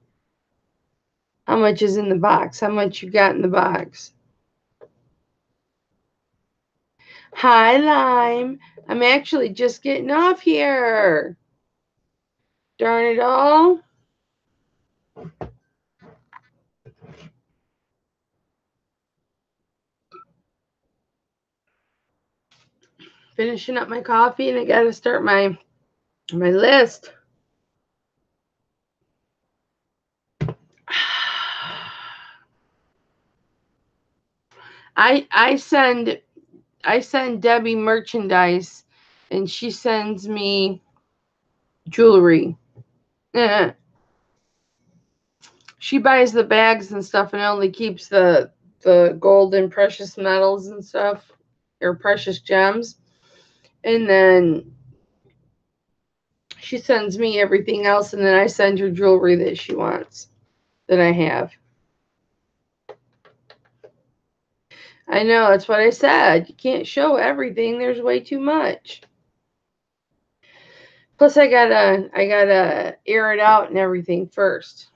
how much is in the box, how much you got in the box. Hi, Lime. I'm actually just getting off here. Darn it all. Finishing up my coffee, and I got to start my list. I send Debbie merchandise and she sends me jewelry. She buys the bags and stuff and only keeps the gold and precious metals and stuff, or precious gems. And then she sends me everything else, and then I send her jewelry that she wants, that I have. I know, that's what I said. You can't show everything. There's way too much. Plus, I gotta air it out and everything first.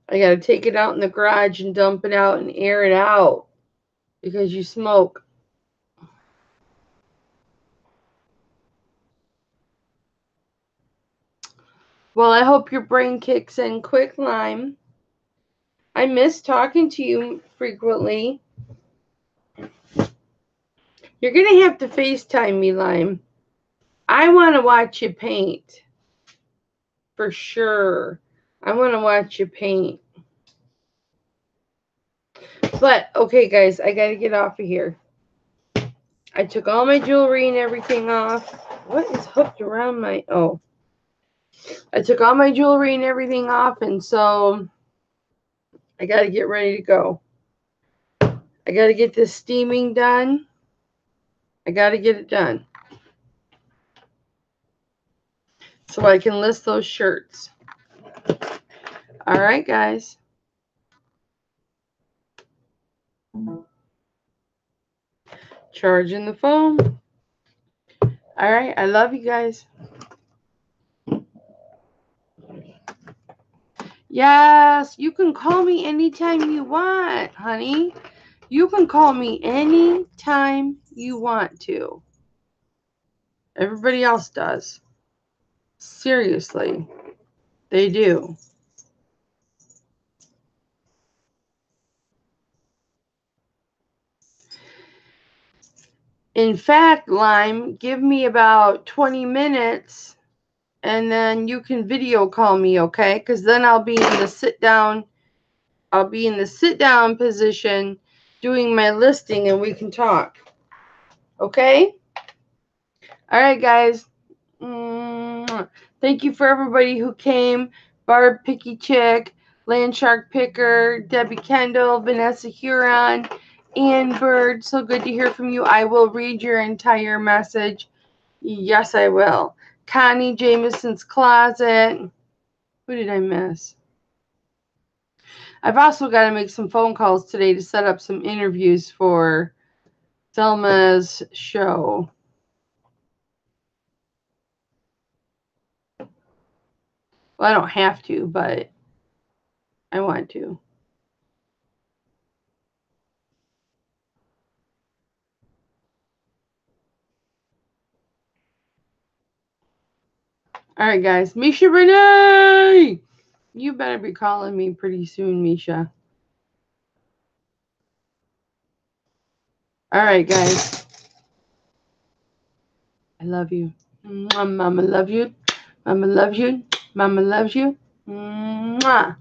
I gotta take it out in the garage and dump it out and air it out because you smoke. Well, I hope your brain kicks in quick, Lime. I miss talking to you frequently. You're gonna have to FaceTime me, Lime. I want to watch you paint. For sure. I want to watch you paint. But, okay, guys, I got to get off of here. I took all my jewelry and everything off. What is hooked around my... Oh. I took all my jewelry and everything off, and so I got to get ready to go. I got to get this steaming done. I got to get it done, so I can list those shirts. All right, guys. Charging the phone. All right, I love you guys. Yes, you can call me anytime you want, honey. You can call me anytime you want to. Everybody else does. Seriously, they do. In fact, Lime, give me about 20 minutes and then you can video call me, okay? Because then I'll be in the sit down. I'll be in the sit down position doing my listing and we can talk. Okay? All right, guys. Thank you for everybody who came. Barb Picky Chick, Land Shark Picker, Debbie Kendall, Vanessa Huron, Ann Bird. So good to hear from you. I will read your entire message. Yes, I will. Connie Jameson's Closet. Who did I miss? I've also got to make some phone calls today to set up some interviews for Thelma's show. Well, I don't have to, but I want to. All right, guys. Misha Renee! You better be calling me pretty soon, Misha. All right, guys. I love you. Mama love you. Mama loves you. Mama loves you. Mwah.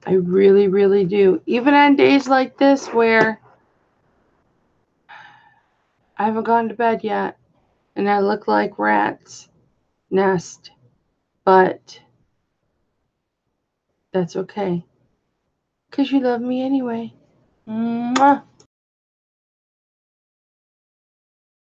I really, really do. Even on days like this where I haven't gone to bed yet and I look like rat's nest. But that's okay. Because you love me anyway. Mwah.